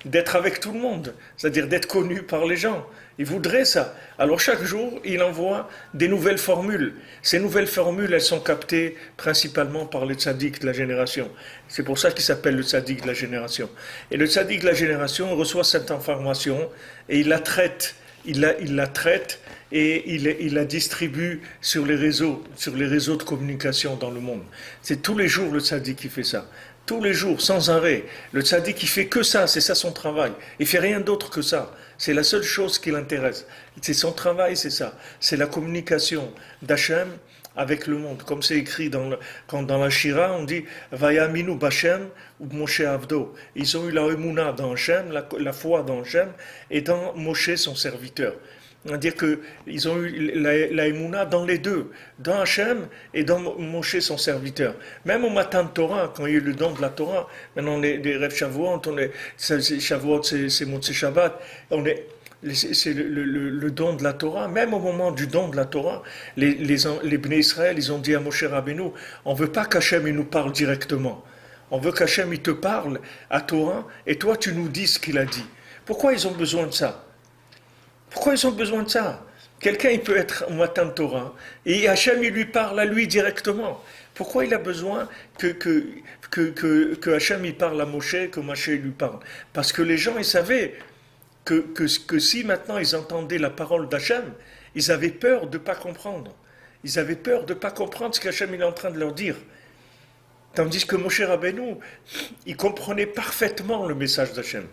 d'être avec tout le monde, c'est-à-dire d'être connu par les gens. Il voudrait ça. Alors chaque jour, il envoie des nouvelles formules. Ces nouvelles formules, elles sont captées principalement par le tzaddik de la génération. C'est pour ça qu'il s'appelle le tzaddik de la génération. Et le tzaddik de la génération reçoit cette information et il la traite. Il la traite et il la distribue sur les réseaux de communication dans le monde. C'est tous les jours le tzaddik qui fait ça. Tous les jours, sans arrêt. Le tzaddik, il fait que ça, c'est ça son travail. Il fait rien d'autre que ça. C'est la seule chose qui l'intéresse. C'est son travail, c'est ça. C'est la communication d'Hachem avec le monde. Comme c'est écrit quand dans la Shira, on dit Vayaminu B'Hachem ou Moshe Avdo. Ils ont eu la Emouna dans Hachem, la foi dans Hachem, et dans Moshe, son serviteur. C'est-à-dire qu'ils ont eu la Emouna dans les deux, dans Hachem et dans Moshe, son serviteur. Même au matin de Torah, quand il y a eu le don de la Torah, maintenant les rêves Shavuot, Shavuot c'est Motzei Shabbat, c'est le don de la Torah. Même au moment du don de la Torah, les Bnei Israël, ils ont dit à Moshe Rabbeinu, on ne veut pas qu'Hachem il nous parle directement. On veut qu'Hachem il te parle à Torah et toi tu nous dis ce qu'il a dit. Pourquoi ils ont besoin de ça? Pourquoi ils ont besoin de ça? Quelqu'un il peut être au matin de Torah et Hachem il lui parle à lui directement. Pourquoi il a besoin que Hachem il parle à Moshe, que Moshe lui parle? Parce que les gens ils savaient que si maintenant ils entendaient la parole d'Hachem, ils avaient peur de ne pas comprendre. Ils avaient peur de ne pas comprendre ce qu'Hachem il est en train de leur dire. Tandis que Moshe Rabbeinu, il comprenait parfaitement le message d'Hachem.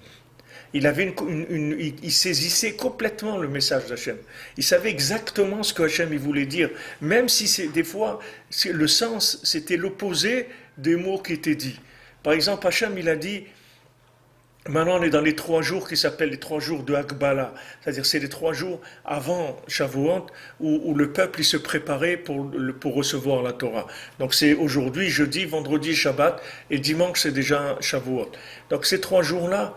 Il saisissait complètement le message d'Hachem. Il savait exactement ce que Hachem il voulait dire, même si des fois le sens c'était l'opposé des mots qui étaient dits. Par exemple, Hachem il a dit, maintenant on est dans les 3 jours qui s'appellent les 3 jours de Hakbala, c'est-à-dire c'est les 3 jours avant Shavuot où le peuple il se préparait pour recevoir la Torah. Donc c'est aujourd'hui, jeudi, vendredi, Shabbat et dimanche c'est déjà Shavuot. Donc ces 3 jours-là,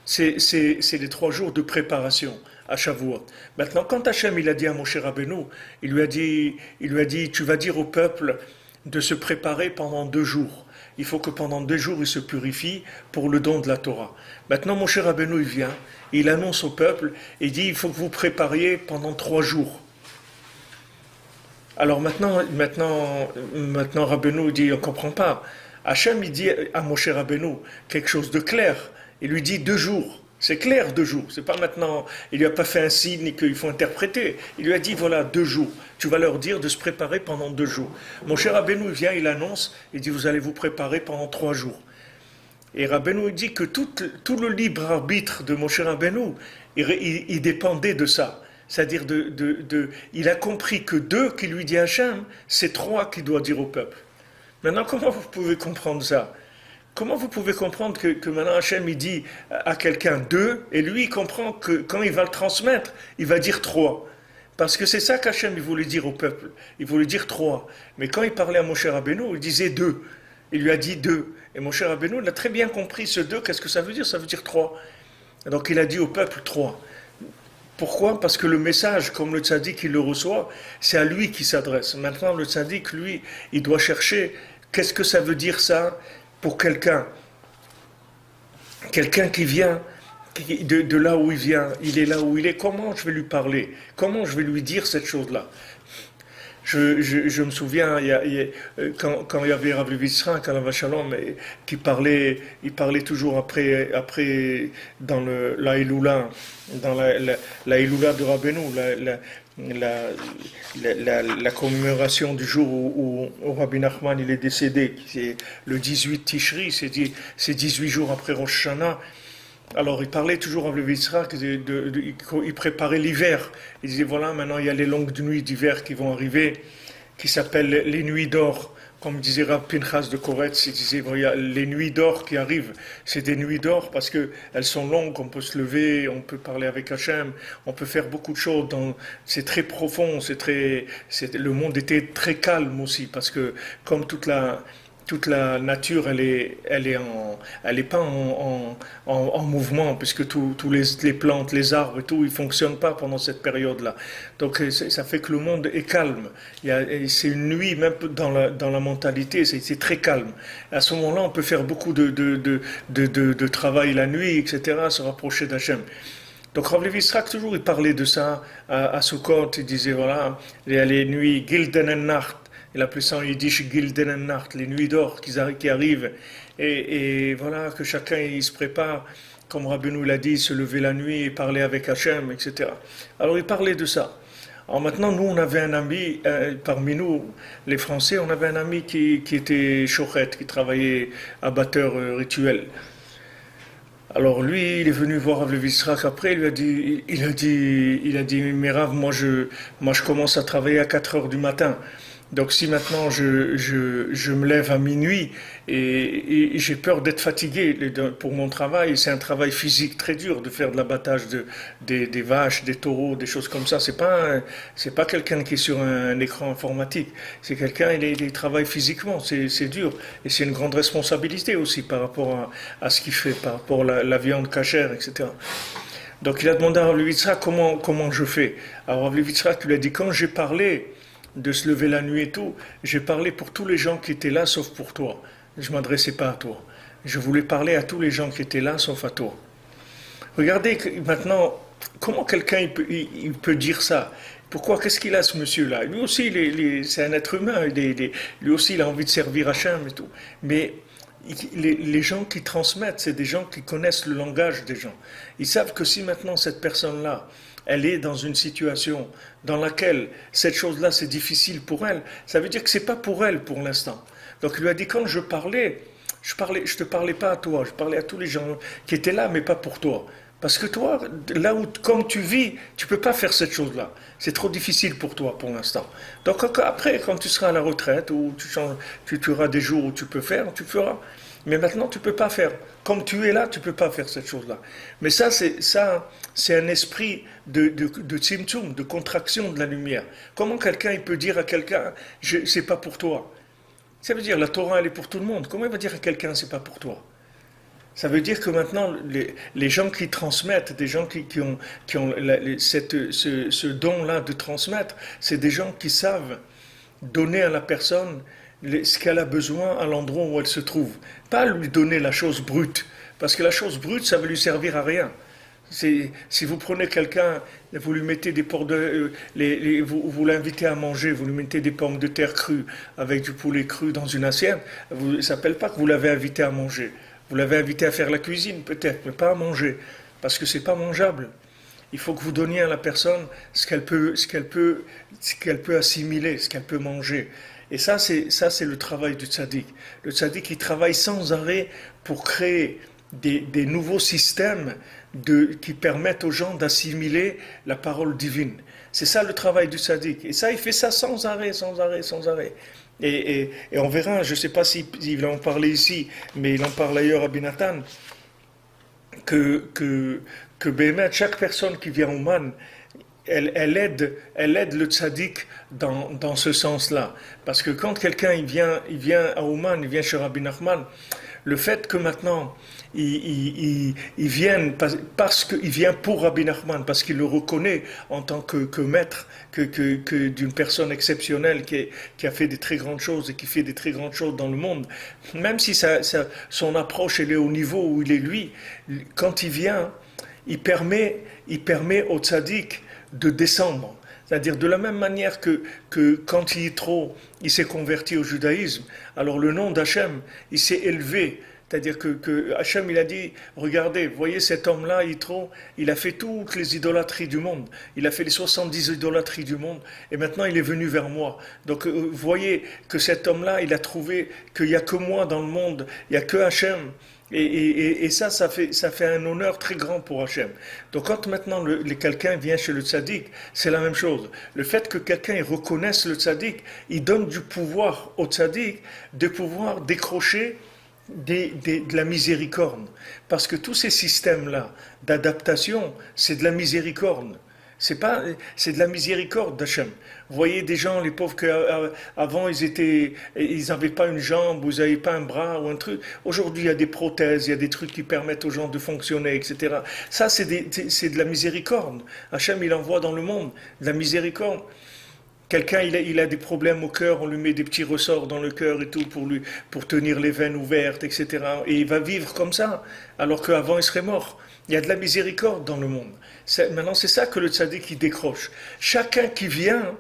c'est les 3 jours de préparation à Shavuot. Maintenant, quand Hachem il a dit à Moshe Rabbeinu, il lui a dit, tu vas dire au peuple de se préparer pendant 2 jours. Il faut que pendant 2 jours, il se purifie pour le don de la Torah. Maintenant, Moshe Rabbeinu, il vient, il annonce au peuple, il dit, il faut que vous prépariez pendant 3 jours. Alors maintenant Rabbeinu dit, on ne comprend pas. Hachem, il dit à Moshe Rabbeinu quelque chose de clair. Il lui dit 2 jours. C'est clair, 2 jours. C'est pas maintenant, il lui a pas fait un signe qu'il faut interpréter. Il lui a dit, voilà, 2 jours. Tu vas leur dire de se préparer pendant 2 jours. Mon cher Rabbeinu vient, il annonce, il dit, vous allez vous préparer pendant 3 jours. Et Rabbeinu dit que tout le libre arbitre de Moshe Rabbeinu, il dépendait de ça. C'est-à-dire, il a compris que 2 qui lui dit Hachem, c'est 3 qu'il doit dire au peuple. Maintenant, comment vous pouvez comprendre ça? Comment vous pouvez comprendre que maintenant Hachem il dit à quelqu'un 2 et lui il comprend que quand il va le transmettre, il va dire 3. Parce que c'est ça qu'Hachem il voulait dire au peuple. Il voulait dire 3. Mais quand il parlait à Moshe Rabbeinu, il disait 2. Il lui a dit 2. Et Moshe Rabbeinu il a très bien compris ce 2, qu'est-ce que ça veut dire? Ça veut dire 3. Donc il a dit au peuple 3. Pourquoi? Parce que le message, comme le tzaddik il le reçoit, c'est à lui qui s'adresse. Maintenant le tzaddik, lui, il doit chercher qu'est-ce que ça veut dire ça pour quelqu'un qui vient de là où il vient, il est là où il est, comment je vais lui parler? Comment je vais lui dire cette chose-là? Je me souviens, quand il y avait Rav Levi Yitzhak, Alav Shalom, il parlait toujours après dans la Eloula, dans la Eloula de Rabbeinu, la commémoration du jour où Rabbi Nachman il est décédé, c'est le 18 Tishri, c'est 18 jours après Rosh Hashanah. Alors il parlait toujours à Levi Yitzhak, il préparait l'hiver. Il disait voilà, maintenant il y a les longues nuits d'hiver qui vont arriver, qui s'appellent les nuits d'or. Comme disait Rav Pinchas de Koretz, il disait voilà, les nuits d'or qui arrivent, c'est des nuits d'or parce qu'elles sont longues, on peut se lever, on peut parler avec Hachem, on peut faire beaucoup de choses. C'est très profond, le monde était très calme aussi parce que comme toute la nature, elle est pas en mouvement, puisque tous les plantes, les arbres et tout, ils fonctionnent pas pendant cette période-là. Donc ça fait que le monde est calme. C'est une nuit, même dans la mentalité, c'est très calme. À ce moment-là, on peut faire beaucoup de travail la nuit, etc., se rapprocher d'Hachem. Donc Rav Levi Yitzhak, toujours, il parlait de ça à Sukkot, il disait, voilà, il y a les nuits Gilden en Nacht, il appelait ça en yiddish Gilden en Nacht, les nuits d'or qui arrivent, et voilà, que chacun il se prépare, comme Rabbeinu l'a dit, se lever la nuit et parler avec Hachem, etc. Alors il parlait de ça. Alors maintenant, nous, on avait un ami, parmi nous, les Français, on avait un ami qui était chochet, qui travaillait à batteur rituel. Alors lui, il est venu voir Rav Levi Yitzhak après, il a dit, mais Rav, moi je commence à travailler à 4 heures du matin. Donc si maintenant je me lève à minuit et j'ai peur d'être fatigué pour mon travail, c'est un travail physique très dur de faire de l'abattage des vaches, des taureaux, des choses comme ça. C'est pas quelqu'un qui est sur un écran informatique. C'est quelqu'un, il travaille physiquement, c'est dur. Et c'est une grande responsabilité aussi par rapport à ce qu'il fait, par rapport à la viande cachère, etc. Donc il a demandé à Rav Levi Yitzhak comment je fais. Alors Rav Levi Yitzhak lui a dit, quand j'ai parlé de se lever la nuit et tout, j'ai parlé pour tous les gens qui étaient là sauf pour toi. Je ne m'adressais pas à toi. Je voulais parler à tous les gens qui étaient là sauf à toi. Regardez maintenant, comment quelqu'un il peut dire ça? Pourquoi? Qu'est-ce qu'il a ce monsieur-là? Lui aussi, c'est un être humain. Lui aussi, il a envie de servir Hachem et tout. Mais les gens qui transmettent, c'est des gens qui connaissent le langage des gens. Ils savent que si maintenant cette personne-là, elle est dans une situation dans laquelle cette chose-là c'est difficile pour elle, ça veut dire que c'est pas pour elle pour l'instant. Donc il lui a dit, quand je te parlais pas à toi, je parlais à tous les gens qui étaient là, mais pas pour toi. Parce que toi, là où, comme tu vis, tu peux pas faire cette chose-là. C'est trop difficile pour toi pour l'instant. Donc après, quand tu seras à la retraite, ou tu auras des jours où tu peux faire, tu feras. Mais maintenant, tu peux pas faire. Comme tu es là, tu peux pas faire cette chose-là. Mais ça, c'est un esprit de tzimtzum, de contraction de la lumière. Comment quelqu'un il peut dire à quelqu'un, c'est pas pour toi? Ça veut dire la Torah elle est pour tout le monde. Comment il va dire à quelqu'un c'est pas pour toi? Ça veut dire que maintenant les gens qui transmettent, des gens qui ont ce don-là de transmettre, c'est des gens qui savent donner à la personne ce qu'elle a besoin à l'endroit où elle se trouve. Pas lui donner la chose brute, parce que la chose brute, ça va lui servir à rien. Si vous prenez quelqu'un, vous lui mettez des vous l'invitez à manger, vous lui mettez des pommes de terre crues avec du poulet cru dans une assiette, ça ne s'appelle pas que vous l'avez invité à manger. Vous l'avez invité à faire la cuisine peut-être, mais pas à manger. parce que c'est pas mangeable. Il faut que vous donniez à la personne ce qu'elle peut assimiler, ce qu'elle peut manger. Et ça c'est le travail du tzaddik. Le tzaddik, il travaille sans arrêt pour créer des nouveaux systèmes qui permettent aux gens d'assimiler la parole divine. C'est ça le travail du tzaddik. Et ça, il fait ça sans arrêt, sans arrêt, sans arrêt. Et on verra, je ne sais pas s'il en parlait ici, mais il en parle ailleurs à Binatan, que Béhémet, chaque personne qui vient au man, elle aide le tzaddik dans ce sens-là. Parce que quand quelqu'un il vient à Ouman, il vient chez Rabbi Nachman, le fait que maintenant il vienne parce qu'il vient pour Rabbi Nachman, parce qu'il le reconnaît en tant que maître, que d'une personne exceptionnelle qui a fait des très grandes choses et qui fait des très grandes choses dans le monde, même si son approche elle est au niveau où il est lui, quand il vient, il permet au tzaddik de descendre. C'est-à-dire de la même manière que quand Yitro il s'est converti au judaïsme, alors le nom d'Hachem il s'est élevé. C'est-à-dire que Hachem il a dit, regardez, voyez cet homme-là, Yitro, il a fait toutes les idolâtries du monde. Il a fait les 70 idolâtries du monde et maintenant il est venu vers moi. Donc voyez que cet homme-là, il a trouvé qu'il n'y a que moi dans le monde, il n'y a que Hachem. Et ça fait un honneur très grand pour Hachem. Donc quand maintenant quelqu'un vient chez le tzaddik, c'est la même chose. Le fait que quelqu'un il reconnaisse le tzaddik, il donne du pouvoir au tzaddik de pouvoir décrocher de la miséricorde. Parce que tous ces systèmes-là d'adaptation, c'est de la miséricorde. C'est de la miséricorde d'Hachem. Vous voyez des gens, les pauvres, qu'avant ils n'avaient pas une jambe, ou ils n'avaient pas un bras ou un truc. Aujourd'hui, il y a des prothèses, il y a des trucs qui permettent aux gens de fonctionner, etc. Ça, c'est de la miséricorde. Hachem, il envoie dans le monde de la miséricorde. Quelqu'un, il a des problèmes au cœur, on lui met des petits ressorts dans le cœur et tout pour tenir les veines ouvertes, etc. Et il va vivre comme ça, alors qu'avant il serait mort. Il y a de la miséricorde dans le monde. Maintenant, c'est ça que le tzaddik il décroche. Chacun qui vient,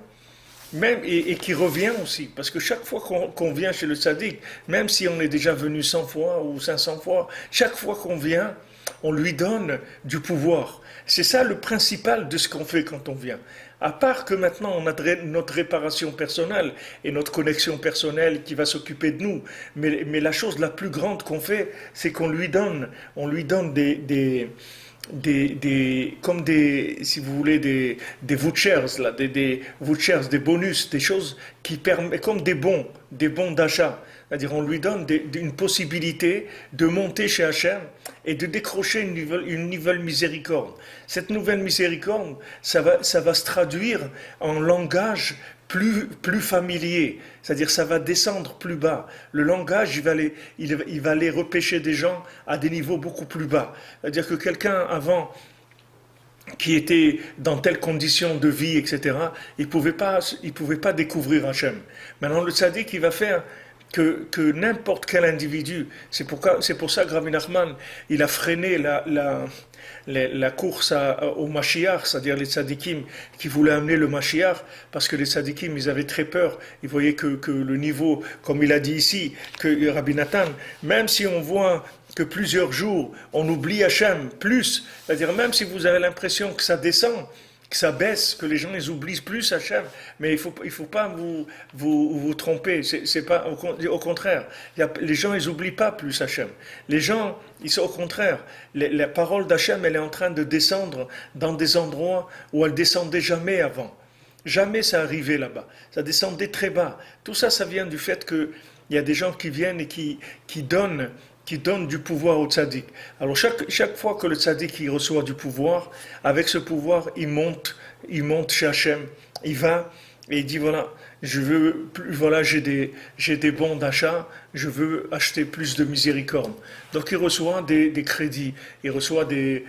même et qui revient aussi, parce que chaque fois qu'on vient chez le tzaddik, même si on est déjà venu 100 fois ou 500 fois, chaque fois qu'on vient, on lui donne du pouvoir. C'est ça le principal de ce qu'on fait quand on vient. À part que maintenant on a notre réparation personnelle et notre connexion personnelle qui va s'occuper de nous, mais la chose la plus grande qu'on fait, c'est qu'on lui donne comme si vous voulez, des vouchers, là, des vouchers, des bonus, des choses qui permettent, comme des bons d'achat. C'est-à-dire, on lui donne une possibilité de monter chez Hachem et de décrocher une nouvelle miséricorde. Cette nouvelle miséricorde, ça va se traduire en langage plus familier. C'est-à-dire, ça va descendre plus bas. Le langage, il va aller repêcher des gens à des niveaux beaucoup plus bas. C'est-à-dire que quelqu'un avant qui était dans telle condition de vie, etc., il pouvait pas découvrir Hachem. Maintenant, le tzaddik, il va faire que n'importe quel individu, c'est pour ça que Rabbi Nachman, il a freiné la course au Mashiach, c'est-à-dire les tzadikim qui voulaient amener le Mashiach, parce que les tzadikim, ils avaient très peur, ils voyaient que le niveau, comme il a dit ici, que Rabbi Nathan, même si on voit que plusieurs jours, on oublie Hachem plus, c'est-à-dire même si vous avez l'impression que ça descend, que ça baisse, que les gens les oublient plus Hachem, mais il faut pas vous tromper, c'est pas au contraire. Les gens ils oublient pas plus Hachem. Les gens ils sont au contraire. La parole d'Hachem elle est en train de descendre dans des endroits où elle descendait jamais avant. Jamais ça arrivait là-bas. Ça descendait très bas. Tout ça, ça vient du fait que il y a des gens qui viennent et qui donnent du pouvoir au tzaddik. Alors chaque fois que le tzaddik il reçoit du pouvoir, avec ce pouvoir, il monte chez Hachem, il va et il dit voilà, j'ai des bons d'achat, je veux acheter plus de miséricorde. Donc il reçoit des crédits, il reçoit des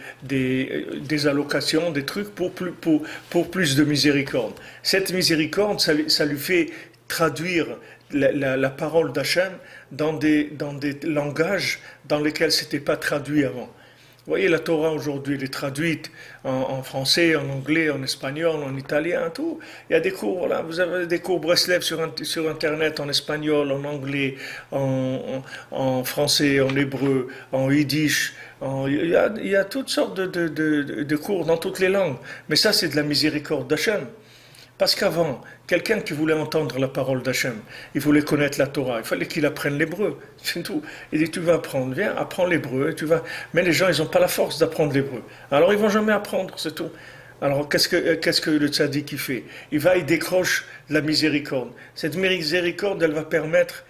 allocations, des trucs pour plus de miséricorde. Cette miséricorde, ça lui fait traduire la parole d'Hachem dans des langages dans lesquels c'était pas traduit avant. Vous voyez, la Torah aujourd'hui, elle est traduite en français, en anglais, en espagnol, en italien, tout. Il y a des cours, voilà, vous avez des cours Breslev sur Internet, en espagnol, en anglais, en français, en hébreu, en yiddish. Il y a toutes sortes de cours dans toutes les langues. Mais ça, c'est de la miséricorde d'Hachem. Parce qu'avant, quelqu'un qui voulait entendre la parole d'Hachem, il voulait connaître la Torah, il fallait qu'il apprenne l'hébreu, c'est tout. Il dit, tu vas apprendre, viens, apprends l'hébreu, tu vas... Mais les gens, ils n'ont pas la force d'apprendre l'hébreu. Alors ils vont jamais apprendre, c'est tout. Alors qu'est-ce que le tzaddik il fait? Il décroche la miséricorde. Cette miséricorde, elle va permettre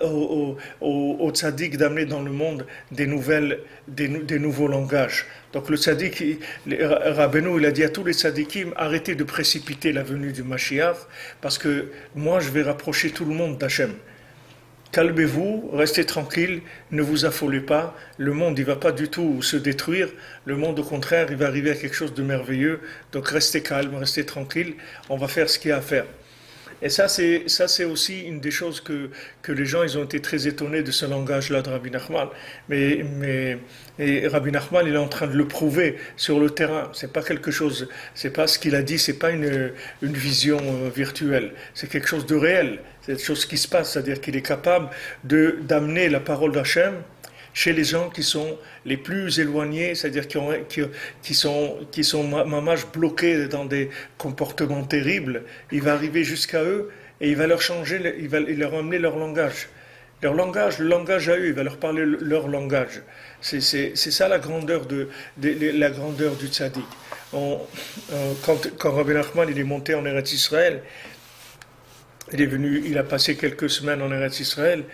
au tzaddik d'amener dans le monde des nouveaux langages. Donc le tzaddik, Rabbeinu, il a dit à tous les tzaddikim, arrêtez de précipiter la venue du Mashiach, parce que moi je vais rapprocher tout le monde d'Hachem. Calmez-vous, restez tranquille, ne vous affolez pas, le monde il va pas du tout se détruire, le monde au contraire il va arriver à quelque chose de merveilleux, donc restez calme, restez tranquille, on va faire ce qu'il y a à faire. Et ça, c'est aussi une des choses que les gens, ils ont été très étonnés de ce langage-là de Rabbi Nachman. Et Rabbi Nachman, il est en train de le prouver sur le terrain. C'est pas quelque chose, c'est pas ce qu'il a dit, c'est pas une vision virtuelle. C'est quelque chose de réel. C'est quelque chose qui se passe, c'est-à-dire qu'il est capable d'amener la parole d'Hachem chez les gens qui sont les plus éloignés, c'est-à-dire qui sont mamash bloqués dans des comportements terribles. Il va arriver jusqu'à eux et il va leur changer, il leur emmener leur langage. Leur langage, le langage à eux, il va leur parler leur langage. C'est ça la grandeur la grandeur du tzaddik. Quand Rabbi Nachman il est monté en Eretz Israël, il a passé quelques semaines en Eretz Israël.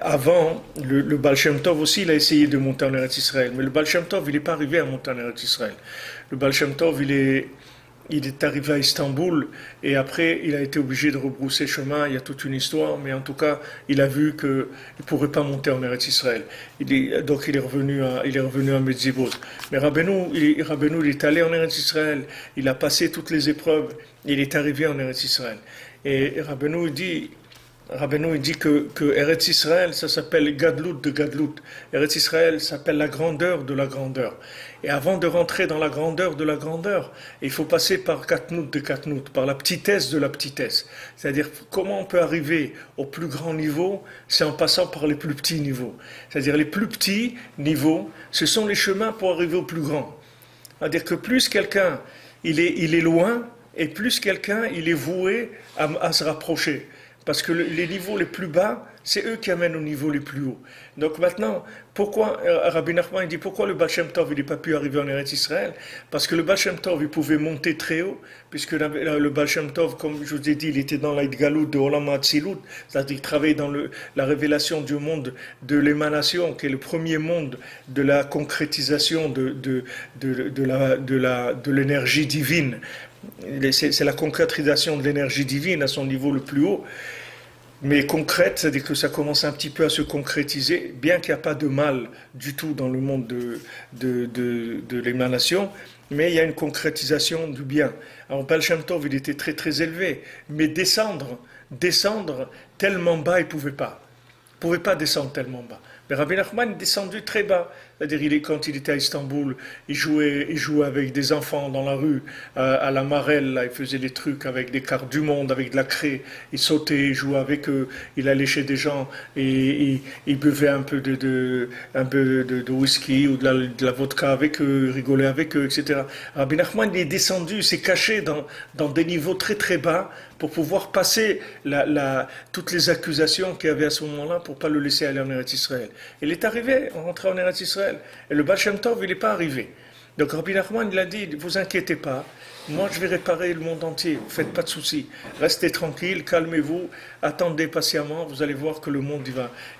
Avant, le Baal Shem Tov aussi, il a essayé de monter en Eretz Israël. Mais le Baal Shem Tov, il n'est pas arrivé à monter en Eretz Israël. Le Baal Shem Tov, il est arrivé à Istanbul et après, il a été obligé de rebrousser chemin. Il y a toute une histoire, mais en tout cas, il a vu qu'il ne pourrait pas monter en Eretz Israël. Donc, il est revenu à Medzibot. Mais Rabbeinu, il est allé en Eretz Israël. Il a passé toutes les épreuves. Il est arrivé en Eretz Israël. Et Rabbeinu, il dit que Eretz Israël, ça s'appelle Gadlut de Gadlut. Eretz Israël s'appelle la grandeur de la grandeur. Et avant de rentrer dans la grandeur de la grandeur, il faut passer par Katnout de Katnout, par la petitesse de la petitesse. C'est-à-dire, comment on peut arriver au plus grand niveau, c'est en passant par les plus petits niveaux. C'est-à-dire, les plus petits niveaux, ce sont les chemins pour arriver au plus grand. C'est-à-dire que plus quelqu'un, il est loin, et plus quelqu'un, il est voué à se rapprocher. Parce que les niveaux les plus bas, c'est eux qui amènent aux niveaux les plus hauts. Donc maintenant, pourquoi Rabbi Nachman dit pourquoi le Baal Shem Tov il n'a pas pu arriver en Eretz Israël? Parce que le Baal Shem Tov il pouvait monter très haut, puisque le Baal Shem Tov, comme je vous ai dit, il était dans l'Aïdgalut de Olam HaAtzilut, c'est-à-dire qu'il travaillait dans la révélation du monde de l'émanation, qui est le premier monde de la concrétisation de l'énergie divine. C'est la concrétisation de l'énergie divine à son niveau le plus haut, mais concrète, c'est-à-dire que ça commence un petit peu à se concrétiser, bien qu'il n'y a pas de mal du tout dans le monde de l'émanation, mais il y a une concrétisation du bien. Alors Baal Shem Tov, il était très très élevé, mais descendre tellement bas, il ne pouvait pas. Il ne pouvait pas descendre tellement bas. Mais Rabbi Nachman est descendu très bas. C'est-à-dire, quand il était à Istanbul, il jouait avec des enfants dans la rue, à la Marelle, là, il faisait des trucs avec des cartes du monde, avec de la craie. Il sautait, il jouait avec eux, il allait chez des gens et il buvait un peu de whisky ou de la vodka avec eux, il rigolait avec eux, etc. Rabbi Nachman, il est descendu, il s'est caché dans des niveaux très très bas pour pouvoir passer toutes les accusations qu'il y avait à ce moment-là pour ne pas le laisser aller en Eretz Israël. Il est arrivé, on rentrait en Eretz Israël. Et le Baal Shem Tov, il n'est pas arrivé. Donc Rabbi Nachman, il a dit, ne vous inquiétez pas, moi je vais réparer le monde entier, ne faites pas de soucis. Restez tranquille, calmez-vous, attendez patiemment, vous allez voir que le monde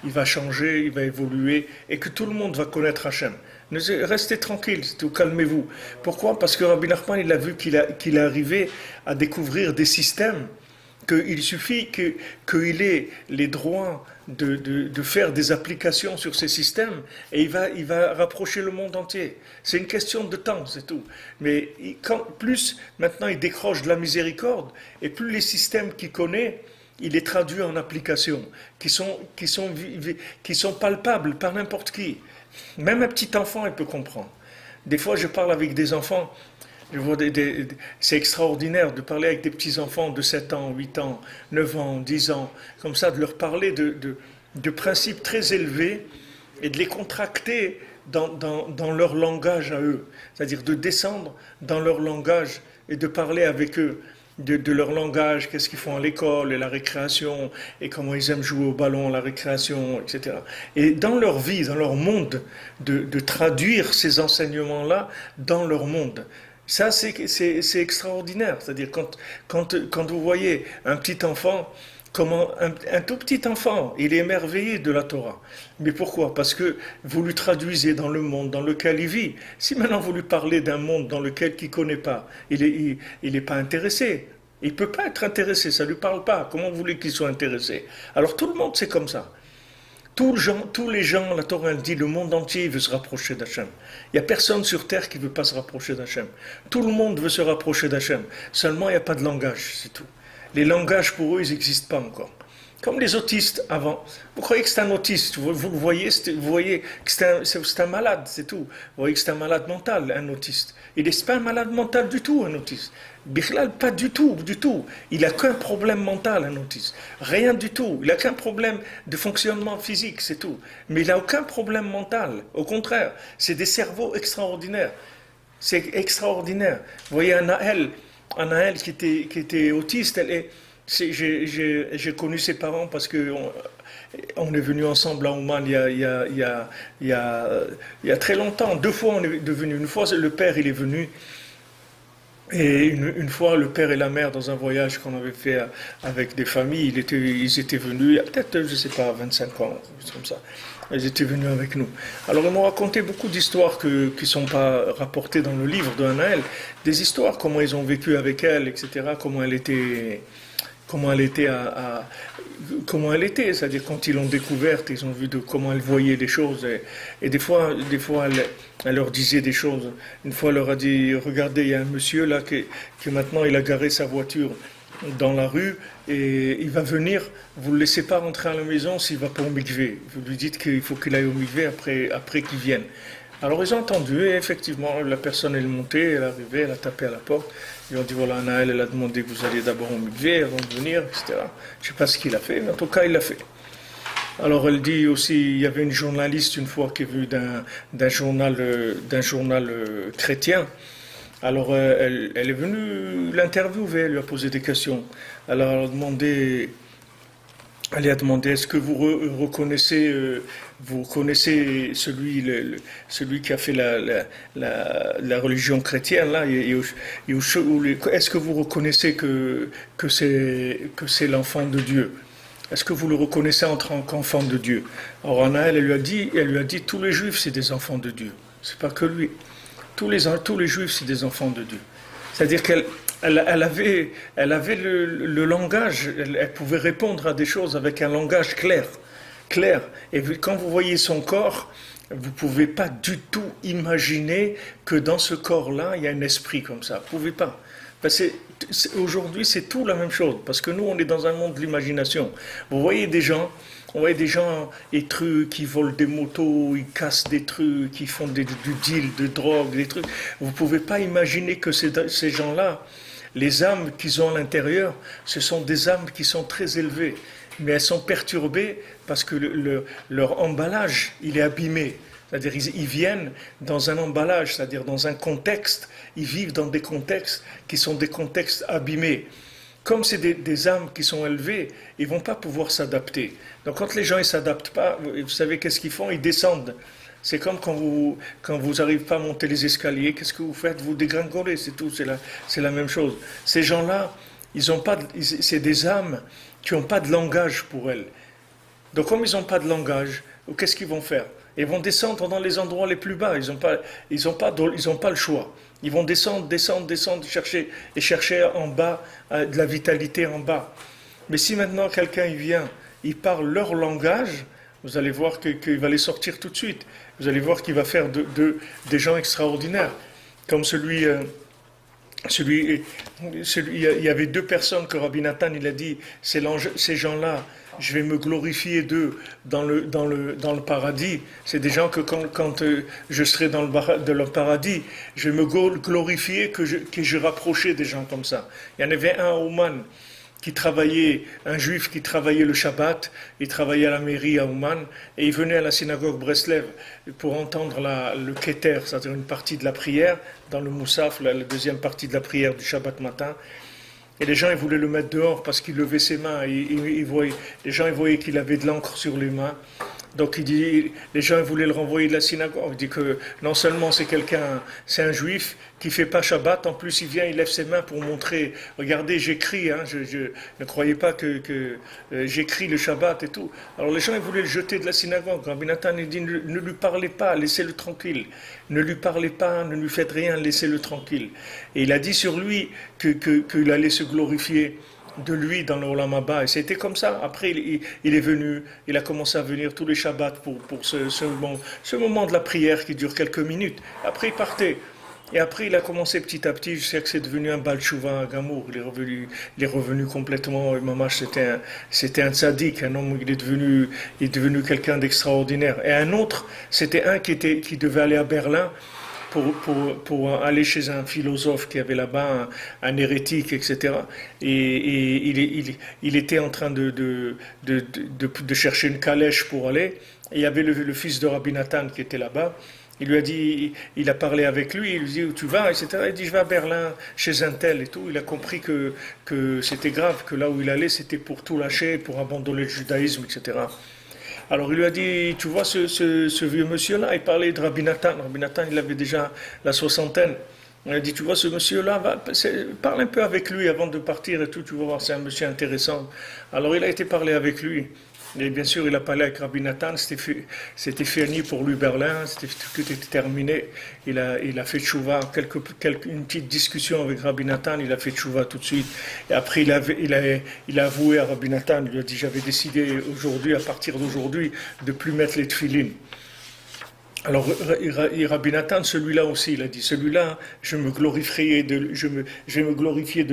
il va changer, il va évoluer, et que tout le monde va connaître Hachem. Restez tranquille, calmez-vous. Pourquoi? Parce que Rabbi Nachman, il a vu qu'il est arrivé à découvrir des systèmes qu'il suffit qu'il ait les droits de faire des applications sur ces systèmes et il va rapprocher le monde entier. C'est une question de temps, c'est tout. Mais plus maintenant il décroche de la miséricorde et plus les systèmes qu'il connaît, il est traduit en applications qui sont palpables par n'importe qui. Même un petit enfant, il peut comprendre. Des fois, je parle avec des enfants, je vois c'est extraordinaire de parler avec des petits-enfants de 7 ans, 8 ans, 9 ans, 10 ans, comme ça, de leur parler de principes très élevés et de les contracter dans leur langage à eux. C'est-à-dire de descendre dans leur langage et de parler avec eux de leur langage, qu'est-ce qu'ils font à l'école et la récréation, et comment ils aiment jouer au ballon, la récréation, etc. Et dans leur vie, dans leur monde, de traduire ces enseignements-là dans leur monde. Ça, c'est extraordinaire. C'est-à-dire, quand vous voyez un petit enfant, comment un tout petit enfant, il est émerveillé de la Torah. Mais pourquoi? Parce que vous lui traduisez dans le monde dans lequel il vit. Si maintenant vous lui parlez d'un monde dans lequel il ne connaît pas, il n'est pas intéressé. Il ne peut pas être intéressé, ça ne lui parle pas. Comment vous voulez qu'il soit intéressé? Alors tout le monde, c'est comme ça. Tous les gens, la Torah elle dit, le monde entier veut se rapprocher d'Hachem. Il n'y a personne sur terre qui ne veut pas se rapprocher d'Hachem. Tout le monde veut se rapprocher d'Hachem. Seulement, il n'y a pas de langage, c'est tout. Les langages, pour eux, ils n'existent pas encore. Comme les autistes avant. Vous croyez que c'est un autiste, vous le voyez, vous voyez que c'est un malade, c'est tout. Vous voyez que c'est un malade mental, un autiste. Il n'est pas un malade mental du tout, un autiste. Bichlal, pas du tout, du tout. Il n'a qu'un problème mental, un autiste. Rien du tout. Il n'a qu'un problème de fonctionnement physique, c'est tout. Mais il n'a aucun problème mental. Au contraire, c'est des cerveaux extraordinaires. C'est extraordinaire. Vous voyez, Anaël qui était autiste, j'ai connu ses parents parce que on est venu ensemble à Oman il y a très longtemps. 2 fois on est devenu. Une fois le père il est venu et une fois le père et la mère dans un voyage qu'on avait fait avec des familles. Ils étaient venus il y a peut-être je sais pas 25 ans comme ça. Ils étaient venus avec nous. Alors ils m'ont raconté beaucoup d'histoires qui ne sont pas rapportées dans le livre de Anaël. Des histoires, comment ils ont vécu avec elle, etc. Comment elle était, c'est-à-dire quand ils l'ont découverte, ils ont vu comment elle voyait les choses. Et des fois elle leur disait des choses. Une fois, elle leur a dit, regardez, il y a un monsieur là qui maintenant il a garé sa voiture dans la rue et il va venir, vous ne le laissez pas rentrer à la maison s'il ne va pas au mikvé. Vous lui dites qu'il faut qu'il aille au mikvé après qu'il vienne. Alors ils ont entendu et effectivement la personne est montée, elle est arrivée, elle a tapé à la porte. Ils ont dit voilà, Anaël, elle a demandé que vous alliez d'abord au mikvé avant de venir, etc. Je ne sais pas ce qu'il a fait, mais en tout cas il l'a fait. Alors elle dit aussi, il y avait une journaliste une fois qui est venue d'un journal chrétien. Alors elle est venue l'interviewer, elle lui a posé des questions. Alors elle lui a demandé est-ce que vous reconnaissez celui qui a fait la religion chrétienne là, est-ce que vous reconnaissez que c'est l'enfant de Dieu? Est-ce que vous le reconnaissez en tant qu'enfant de Dieu? Alors Anna, elle lui a dit tous les juifs c'est des enfants de Dieu. C'est pas que lui. Tous les juifs c'est des enfants de Dieu. C'est-à-dire qu'elle avait le langage, elle pouvait répondre à des choses avec un langage clair. Et quand vous voyez son corps, vous ne pouvez pas du tout imaginer que dans ce corps-là, il y a un esprit comme ça. Vous ne pouvez pas. Aujourd'hui, c'est tout la même chose, parce que nous, on est dans un monde de l'imagination. Vous voyez des gens, des trucs, qui volent des motos, ils cassent des trucs, qui font du deal, de drogue, des trucs. Vous ne pouvez pas imaginer que ces gens-là, les âmes qu'ils ont à l'intérieur, ce sont des âmes qui sont très élevées. Mais elles sont perturbées parce que leur emballage, il est abîmé. C'est-à-dire ils viennent dans un emballage, c'est-à-dire dans un contexte, ils vivent dans des contextes qui sont des contextes abîmés. Comme c'est des âmes qui sont élevées, ils ne vont pas pouvoir s'adapter. Donc quand les gens ne s'adaptent pas, vous savez qu'est-ce qu'ils font? Ils descendent. C'est comme quand vous n'arrivez pas à monter les escaliers, qu'est-ce que vous faites? Vous dégringolez, c'est tout, c'est la même chose. Ces gens-là, c'est des âmes qui n'ont pas de langage pour elles. Donc comme ils n'ont pas de langage, qu'est-ce qu'ils vont faire? Ils vont descendre dans les endroits les plus bas, ils n'ont pas le choix. Ils vont descendre, chercher en bas de la vitalité en bas. Mais si maintenant quelqu'un vient, il parle leur langage, vous allez voir qu'il va les sortir tout de suite. Vous allez voir qu'il va faire des gens extraordinaires. Comme celui Il y avait deux personnes que Rabbi Nathan il a dit, ces gens-là, je vais me glorifier d'eux dans le paradis. C'est des gens que quand je serai dans le paradis, je vais me glorifier que je rapprochais des gens comme ça. Il y en avait un Ouman un juif qui travaillait le Shabbat, il travaillait à la mairie à Ouman, et il venait à la synagogue Breslev pour entendre le Keter, c'est-à-dire une partie de la prière, dans le Moussaf, la deuxième partie de la prière du Shabbat matin. Et les gens ils voulaient le mettre dehors parce qu'il levait ses mains, les gens ils voyaient qu'il avait de l'encre sur les mains. Donc les gens voulaient le renvoyer de la synagogue. Il dit que non seulement c'est un juif qui fait pas Shabbat, en plus il vient, il lève ses mains pour montrer, regardez j'écris, je ne croyais pas que j'écris le Shabbat et tout. Alors les gens ils voulaient le jeter de la synagogue. Rabbi Nathan il dit ne lui parlez pas, laissez-le tranquille. Ne lui parlez pas, ne lui faites rien, laissez-le tranquille. Et il a dit sur lui qu'il allait se glorifier de lui dans le Olam Haba. Et c'était comme ça. Après, il est venu, il a commencé à venir tous les Shabbats pour ce moment de la prière qui dure quelques minutes. Après, il partait. Et après, il a commencé petit à petit, je sais que c'est devenu un Baal Tshuva, un Gamour. Il est revenu complètement. Mamash, c'était un tzaddik, un homme, il est devenu quelqu'un d'extraordinaire. Et un autre, c'était un qui devait aller à Berlin pour aller chez un philosophe qui avait là-bas, un hérétique, etc. Et il était en train de chercher une calèche pour aller. Et il y avait le fils de Rabbi Nathan qui était là-bas. Il lui a dit, il a parlé avec lui, il lui dit où tu vas, etc. Il dit je vais à Berlin chez un tel et tout. Il a compris que c'était grave, que là où il allait c'était pour tout lâcher, pour abandonner le judaïsme, etc. Alors il lui a dit, tu vois ce vieux monsieur-là, il parlait de Rabbi Nathan. Rabbi Nathan, il avait déjà la soixantaine. Il a dit, tu vois ce monsieur-là, parle un peu avec lui avant de partir et tout, tu vas voir, c'est un monsieur intéressant. Alors il a été parler avec lui. Et bien sûr, il a parlé avec Rabbi Nathan, c'était fini pour lui Berlin, tout était terminé. Il a fait tchouva, une petite discussion avec Rabbi Nathan, il a fait tchouva tout de suite. Et après, il a avoué à Rabbi Nathan, il lui a dit, j'avais décidé aujourd'hui, à partir d'aujourd'hui, de plus mettre les tefilines. Alors, Rabbi Nathan, celui-là aussi, il a dit, celui-là, je vais me glorifier de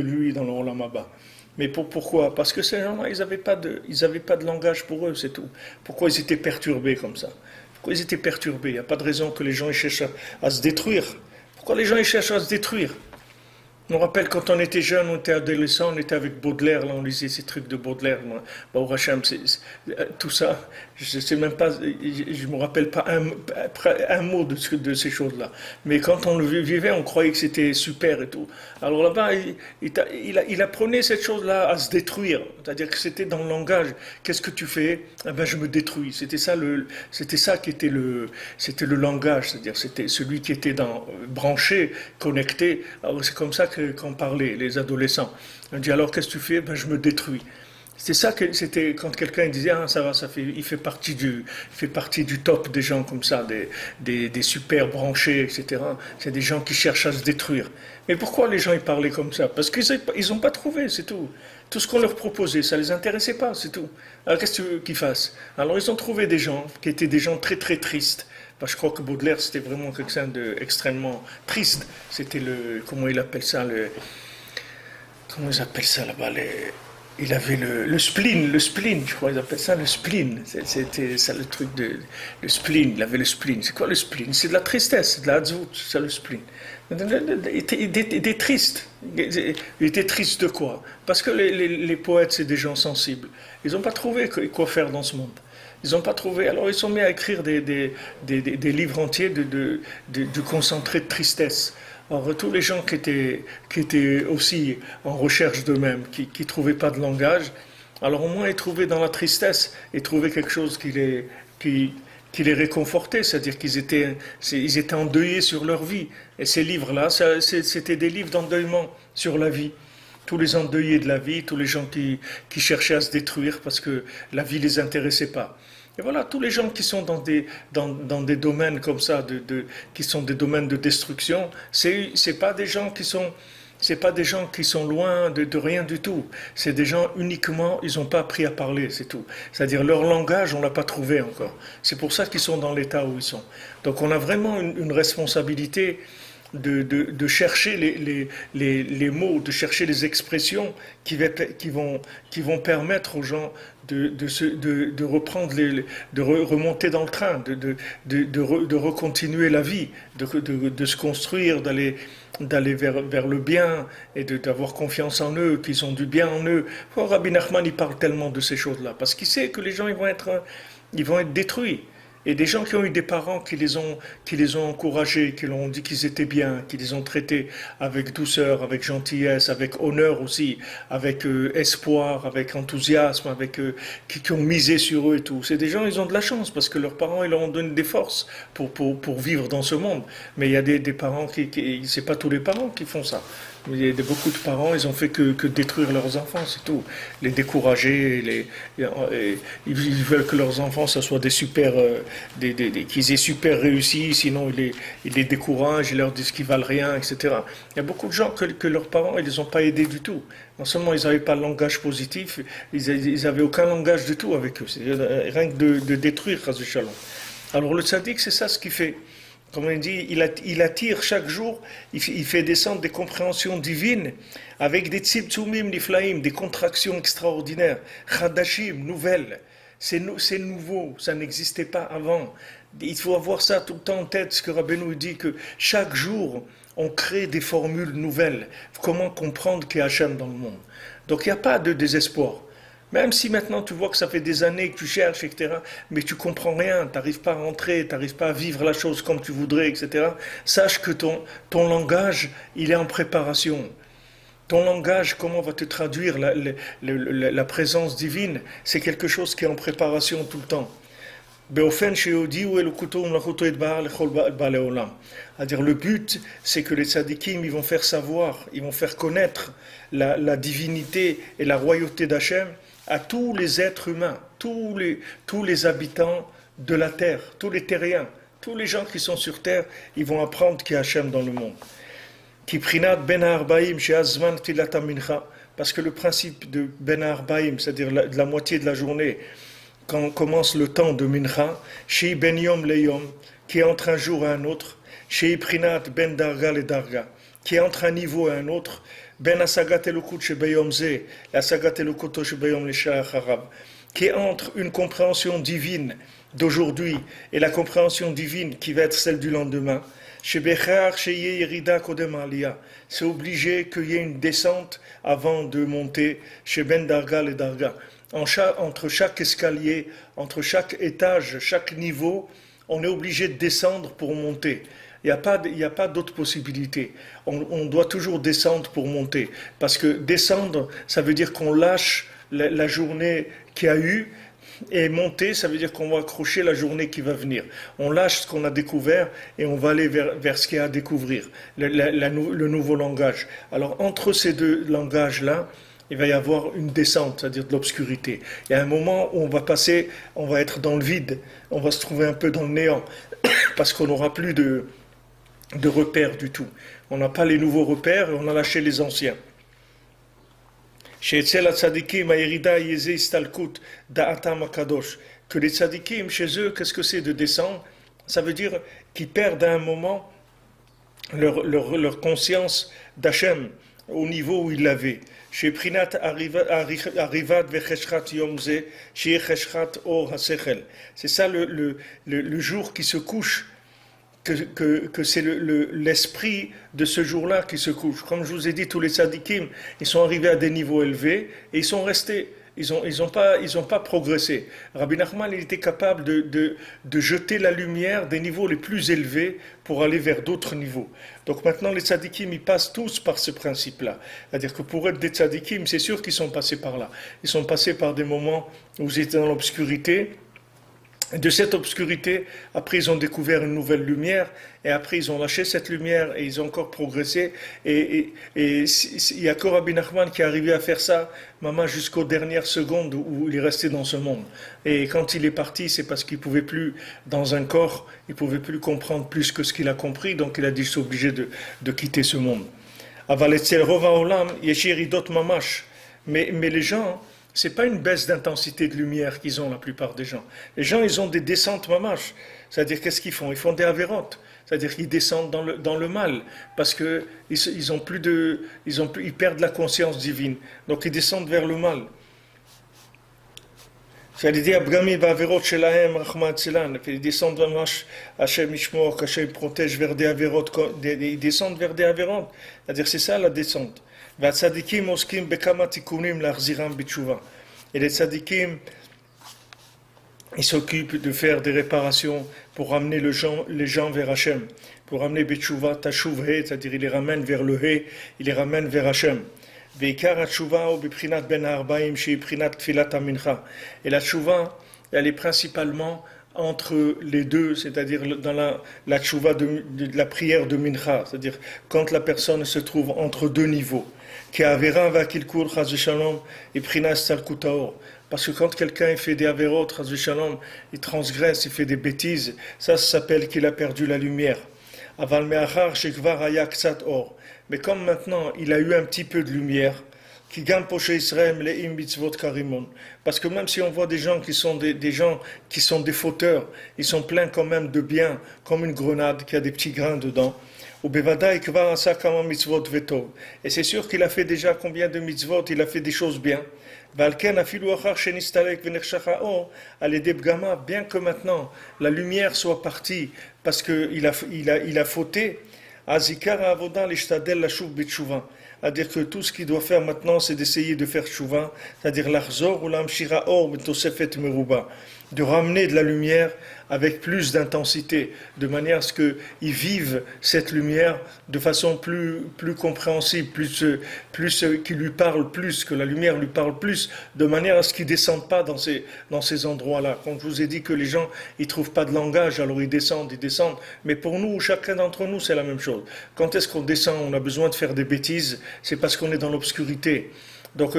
lui dans le Olam Haba. Mais pourquoi? Parce que ces gens-là, ils n'avaient pas de langage pour eux, c'est tout. Pourquoi ils étaient perturbés comme ça? Pourquoi ils étaient perturbés? Il n'y a pas de raison que les gens ils cherchent à se détruire. Pourquoi les gens ils cherchent à se détruire? Je me rappelle quand on était jeune, on était adolescent, on était avec Baudelaire, là on lisait ces trucs de Baudelaire. Au Hachem, tout ça, je sais même pas, je me rappelle pas un mot de ces choses-là. Mais quand on le vivait, on croyait que c'était super et tout. Alors là-bas, il apprenait cette chose-là à se détruire, c'est-à-dire que c'était dans le langage. Qu'est-ce que tu fais? Eh ben je me détruis. C'était ça qui était c'était le langage, c'est-à-dire c'était celui qui était branché, connecté. Alors c'est comme ça qu'on parlait, les adolescents. On dit alors qu'est-ce que tu fais? Ben je me détruis. C'est ça que c'était quand quelqu'un disait ça va, il fait partie du top des gens comme ça, des super branchés, etc. C'est des gens qui cherchent à se détruire. Mais pourquoi les gens ils parlaient comme ça? Parce qu'ils n'ont pas trouvé, c'est tout. Tout ce qu'on leur proposait, ça les intéressait pas, c'est tout. Alors qu'est-ce que tu veux qu'ils fassent? Alors ils ont trouvé des gens qui étaient des gens très très tristes. Je crois que Baudelaire c'était vraiment quelqu'un d'extrêmement triste. C'était comment il appelle ça comment ils appellent ça là-bas il avait le spleen, je crois qu'ils appellent ça le spleen. C'était ça le truc le spleen, il avait le spleen. C'est quoi le spleen? C'est de la tristesse, c'est de la hatzvout, c'est ça le spleen. Il était triste. Il était triste de quoi? Parce que les poètes, c'est des gens sensibles. Ils n'ont pas trouvé quoi faire dans ce monde. Ils n'ont pas trouvé. Alors ils sont mis à écrire des livres entiers de concentré de tristesse. Alors tous les gens qui étaient aussi en recherche d'eux-mêmes, qui ne trouvaient pas de langage, alors au moins ils trouvaient dans la tristesse, ils trouvaient quelque chose qui les réconfortait, c'est-à-dire qu'ils étaient endeuillés sur leur vie. Et ces livres-là, c'était des livres d'endeuillement sur la vie. Tous les endeuillés de la vie, tous les gens qui cherchaient à se détruire parce que la vie ne les intéressait pas. Et voilà, tous les gens qui sont dans des domaines comme ça, qui sont des domaines de destruction, c'est pas des gens qui sont loin de rien du tout. C'est des gens uniquement, ils n'ont pas appris à parler, c'est tout. C'est-à-dire leur langage, on l'a pas trouvé encore. C'est pour ça qu'ils sont dans l'état où ils sont. Donc on a vraiment une responsabilité de chercher les mots, de chercher les expressions qui vont permettre aux gens de reprendre, de remonter dans le train, de recontinuer la vie, de se construire, d'aller vers le bien et d'avoir confiance en eux, qu'ils ont du bien en eux. Rabbi Nachman, il parle tellement de ces choses-là, parce qu'il sait que les gens ils vont être détruits. Et des gens qui ont eu des parents qui les ont encouragés, qui leur ont dit qu'ils étaient bien, qui les ont traités avec douceur, avec gentillesse, avec honneur aussi, avec espoir, avec enthousiasme, qui ont misé sur eux et tout. C'est des gens, ils ont de la chance parce que leurs parents, ils leur ont donné des forces pour vivre dans ce monde. Mais il y a des parents c'est pas tous les parents qui font ça. Il y a beaucoup de parents, ils ont fait que détruire leurs enfants, c'est tout. Les décourager, ils veulent que leurs enfants, ça soit des super, qu'ils aient super réussi, sinon ils les découragent, ils leur disent qu'ils valent rien, etc. Il y a beaucoup de gens que leurs parents, ils les ont pas aidés du tout. Non seulement ils n'avaient pas le langage positif, ils n'avaient aucun langage du tout avec eux. C'est rien que de détruire, Chas Shalom. Alors le tzaddik, c'est ça ce qu'il fait. Comme on dit, il attire chaque jour, il fait descendre des compréhensions divines avec des tzimtzumim niflaim, des contractions extraordinaires, chadashim, nouvelles. C'est nouveau, ça n'existait pas avant. Il faut avoir ça tout le temps en tête, ce que Rabbeinu dit, que chaque jour, on crée des formules nouvelles. Comment comprendre qu'il y a Hachem dans le monde. Donc il n'y a pas de désespoir. Même si maintenant tu vois que ça fait des années que tu cherches, etc., mais tu comprends rien, tu n'arrives pas à rentrer, tu n'arrives pas à vivre la chose comme tu voudrais, etc., sache que ton langage, il est en préparation. Ton langage, comment va te traduire la présence divine, c'est quelque chose qui est en préparation tout le temps. C'est-à-dire le but, c'est que les tzadikim, ils vont faire savoir, ils vont faire connaître la divinité et la royauté d'Hachem à tous les êtres humains, tous les habitants de la terre, tous les terriens, tous les gens qui sont sur terre, ils vont apprendre qu'il y a Hachem dans le monde. Parce que le principe de Ben Arbaïm, c'est-à-dire de la moitié de la journée, quand commence le temps de Mincha, chez Ben Yom le Yom, qui est entre un jour et un autre, chez Prinat Ben Darga le Darga, qui est entre un niveau et un autre, Ben Asagat Elokut chez Beyom Ze, Asagat Elokuto chez Beyom le Shach Harab, qui est entre une compréhension divine d'aujourd'hui et la compréhension divine qui va être celle du lendemain. Chez Bechar, chez Yerida Kodem Aliyah, c'est obligé qu'il y ait une descente avant de monter chez Ben Darga le Darga. Entre chaque escalier, entre chaque étage, chaque niveau, on est obligé de descendre pour monter. Il n'y a pas d'autre possibilité. On doit toujours descendre pour monter. Parce que descendre, ça veut dire qu'on lâche la journée qu'il y a eu, et monter, ça veut dire qu'on va accrocher la journée qui va venir. On lâche ce qu'on a découvert et on va aller vers ce qu'il y a à découvrir, le nouveau langage. Alors entre ces deux langages-là, il va y avoir une descente, c'est-à-dire de l'obscurité. Il y a un moment où on va être dans le vide, on va se trouver un peu dans le néant, parce qu'on n'aura plus de repères du tout. On n'a pas les nouveaux repères et on a lâché les anciens. Que les tzadikim, chez eux, qu'est-ce que c'est de descendre? Ça veut dire qu'ils perdent à un moment leur conscience d'Hachem au niveau où ils l'avaient. Chez Prinat Arivad Vecheshrat Yomze, chez Cheshrat Or Hasechel. C'est ça le jour qui se couche, que c'est l'esprit de ce jour-là qui se couche. Comme je vous ai dit, tous les tzadikim, ils sont arrivés à des niveaux élevés et ils sont restés. Ils ont pas progressé. Rabbi Nachman, il était capable de jeter la lumière des niveaux les plus élevés pour aller vers d'autres niveaux. Donc maintenant, les tzadikim, ils passent tous par ce principe-là. C'est-à-dire que pour être des tzadikim, c'est sûr qu'ils sont passés par là. Ils sont passés par des moments où ils étaient dans l'obscurité. De cette obscurité, après ils ont découvert une nouvelle lumière, et après ils ont lâché cette lumière, et ils ont encore progressé, et il n'y a que Rabbi Nachman qui est arrivé à faire ça, maman, jusqu'aux dernières secondes où il est resté dans ce monde. Et quand il est parti, c'est parce qu'il ne pouvait plus, dans un corps, il ne pouvait plus comprendre plus que ce qu'il a compris, donc il a dit, je suis obligé de quitter ce monde. Mais les gens, C'est pas une baisse d'intensité de lumière qu'ils ont la plupart des gens. Les gens, ils ont des descentes mamash. C'est-à-dire, qu'est-ce qu'ils font? Ils font des avérotes. C'est-à-dire qu'ils descendent dans le mal parce que ils perdent la conscience divine. Donc ils descendent vers le mal. C'est-à-dire, ils descendent vraiment, Hachem Ishmor, Hachem protège vers des avérotes, ils descendent vers des avérotes. C'est-à-dire, c'est ça la descente. Et les tzadikim, ils s'occupent de faire des réparations pour ramener les gens vers Hachem, pour ramener Betchouva, Tashuv He, c'est-à-dire il les ramène vers le He, il les ramène vers Hachem. Et la tchouva, elle est principalement entre les deux, c'est-à-dire dans la tchouva de la prière de mincha, c'est-à-dire quand la personne se trouve entre deux niveaux. Parce que quand quelqu'un fait des averot, il transgresse, il fait des bêtises, ça s'appelle qu'il a perdu la lumière. Mais comme maintenant il a eu un petit peu de lumière, parce que même si on voit des gens qui sont des gens qui sont des fauteurs, ils sont pleins quand même de bien, comme une grenade qui a des petits grains dedans. Et c'est sûr qu'il a fait déjà combien de mitzvot, il a fait des choses bien. Bien que maintenant la lumière soit partie parce qu'il a fauté, c'est-à-dire que tout ce qu'il doit faire maintenant, c'est d'essayer de faire tchouva, c'est-à-dire l'achzor ou l'amshira or betosefet meruba, de ramener de la lumière avec plus d'intensité, de manière à ce qu'ils vivent cette lumière de façon plus compréhensible, qui lui parle plus, que la lumière lui parle plus, de manière à ce qu'ils ne descendent pas dans ces endroits-là. Quand je vous ai dit que les gens ils trouvent pas de langage, alors ils descendent. Mais pour nous, chacun d'entre nous, c'est la même chose. Quand est-ce qu'on descend, on a besoin de faire des bêtises, c'est parce qu'on est dans l'obscurité. Donc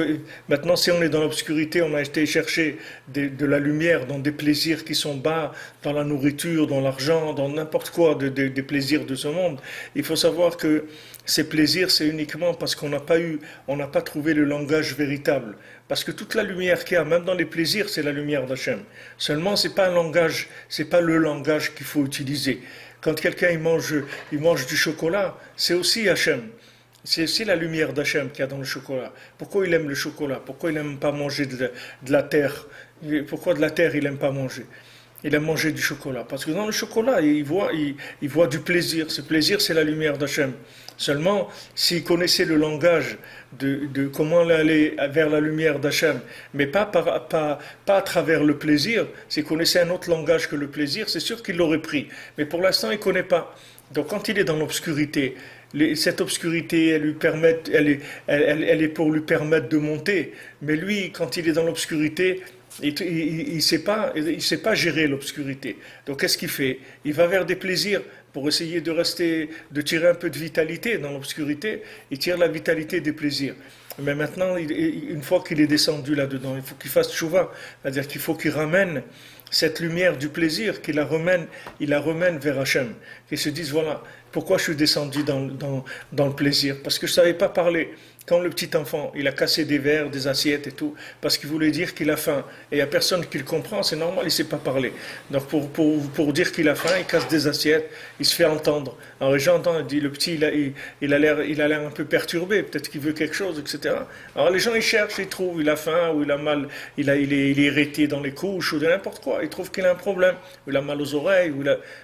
maintenant, si on est dans l'obscurité, on a été chercher de la lumière dans des plaisirs qui sont bas, dans la nourriture, dans l'argent, dans n'importe quoi, des plaisirs de ce monde. Il faut savoir que ces plaisirs, c'est uniquement parce qu'on n'a pas trouvé le langage véritable. Parce que toute la lumière qu'il y a, même dans les plaisirs, c'est la lumière d'Hachem. Seulement, c'est pas le langage qu'il faut utiliser. Quand quelqu'un il mange du chocolat, c'est aussi Hachem. C'est aussi la lumière d'Hachem qu'il y a dans le chocolat. Pourquoi il aime le chocolat? Pourquoi il n'aime pas manger de la terre? Pourquoi de la terre il n'aime pas manger? Il aime manger du chocolat. Parce que dans le chocolat, il voit du plaisir. Ce plaisir, c'est la lumière d'Hachem. Seulement, s'il connaissait le langage de comment aller vers la lumière d'Hachem, mais pas à travers le plaisir, s'il connaissait un autre langage que le plaisir, c'est sûr qu'il l'aurait pris. Mais pour l'instant, il ne connaît pas. Donc quand il est dans l'obscurité, cette obscurité, elle est pour lui permettre de monter. Mais lui, quand il est dans l'obscurité, il sait pas gérer l'obscurité. Donc qu'est-ce qu'il fait? Il va vers des plaisirs pour essayer de tirer un peu de vitalité dans l'obscurité. Il tire la vitalité des plaisirs. Mais maintenant, une fois qu'il est descendu là-dedans, il faut qu'il fasse tchouva, c'est-à-dire qu'il faut qu'il ramène cette lumière du plaisir, il la remène vers Hachem. Qu'il se dise, voilà, pourquoi je suis descendu dans le plaisir? Parce que je ne savais pas parler. Quand le petit enfant, il a cassé des verres, des assiettes et tout, parce qu'il voulait dire qu'il a faim. Et il n'y a personne qui le comprend, c'est normal, il ne sait pas parler. Donc pour dire qu'il a faim, il casse des assiettes, il se fait entendre. Alors les gens entendent, il dit, le petit, il a l'air un peu perturbé, peut-être qu'il veut quelque chose, etc. Alors les gens, ils cherchent, ils trouvent, il a faim, ou il a mal, il est irrité dans les couches, ou de n'importe quoi. Ils trouvent qu'il a un problème, ou il a mal aux oreilles,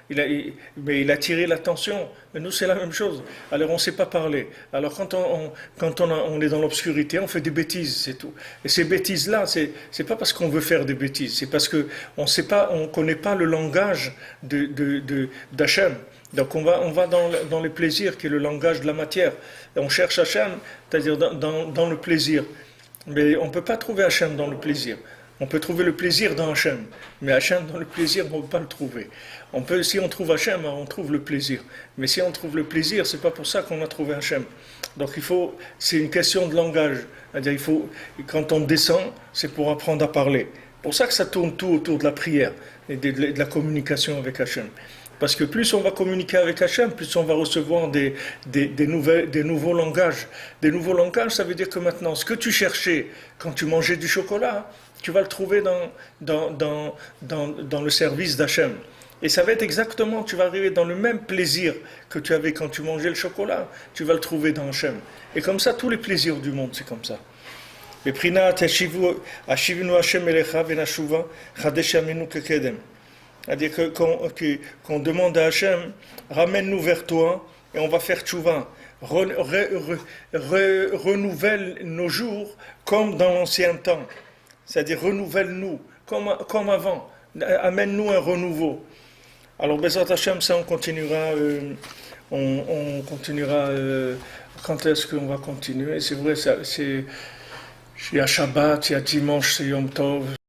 mais il a tiré l'attention. Mais nous, c'est la même chose. Alors on ne sait pas parler. Alors quand on est dans l'obscurité, on fait des bêtises, c'est tout. Et ces bêtises-là, c'est pas parce qu'on veut faire des bêtises, c'est parce que on connaît pas le langage d'Hachem. Donc on va dans les plaisirs, qui est le langage de la matière. Et on cherche Hachem, c'est-à-dire dans le plaisir. Mais on ne peut pas trouver Hachem dans le plaisir. On peut trouver le plaisir dans Hachem, mais Hachem dans le plaisir, on ne peut pas le trouver. Si on trouve Hachem, on trouve le plaisir. Mais si on trouve le plaisir, c'est pas pour ça qu'on a trouvé Hachem. Donc c'est une question de langage. C'est-à-dire quand on descend, c'est pour apprendre à parler. C'est pour ça que ça tourne tout autour de la prière et de la communication avec Hachem. Parce que plus on va communiquer avec Hachem, plus on va recevoir des nouveaux langages. Des nouveaux langages, ça veut dire que maintenant, ce que tu cherchais quand tu mangeais du chocolat, tu vas le trouver dans le service d'Hachem. Et ça va être exactement, tu vas arriver dans le même plaisir que tu avais quand tu mangeais le chocolat, tu vas le trouver dans Hachem. Et comme ça, tous les plaisirs du monde, c'est comme ça. C'est-à-dire qu'on demande à Hachem, ramène-nous vers toi et on va faire tchouva. Renouvelle nos jours comme dans l'ancien temps. C'est-à-dire renouvelle-nous comme avant. Amène-nous un renouveau. Alors, Bezrat Hachem, ça on continuera. On continuera. Quand est-ce qu'on va continuer? C'est vrai, il y a Shabbat, il y a dimanche, c'est Yom Tov.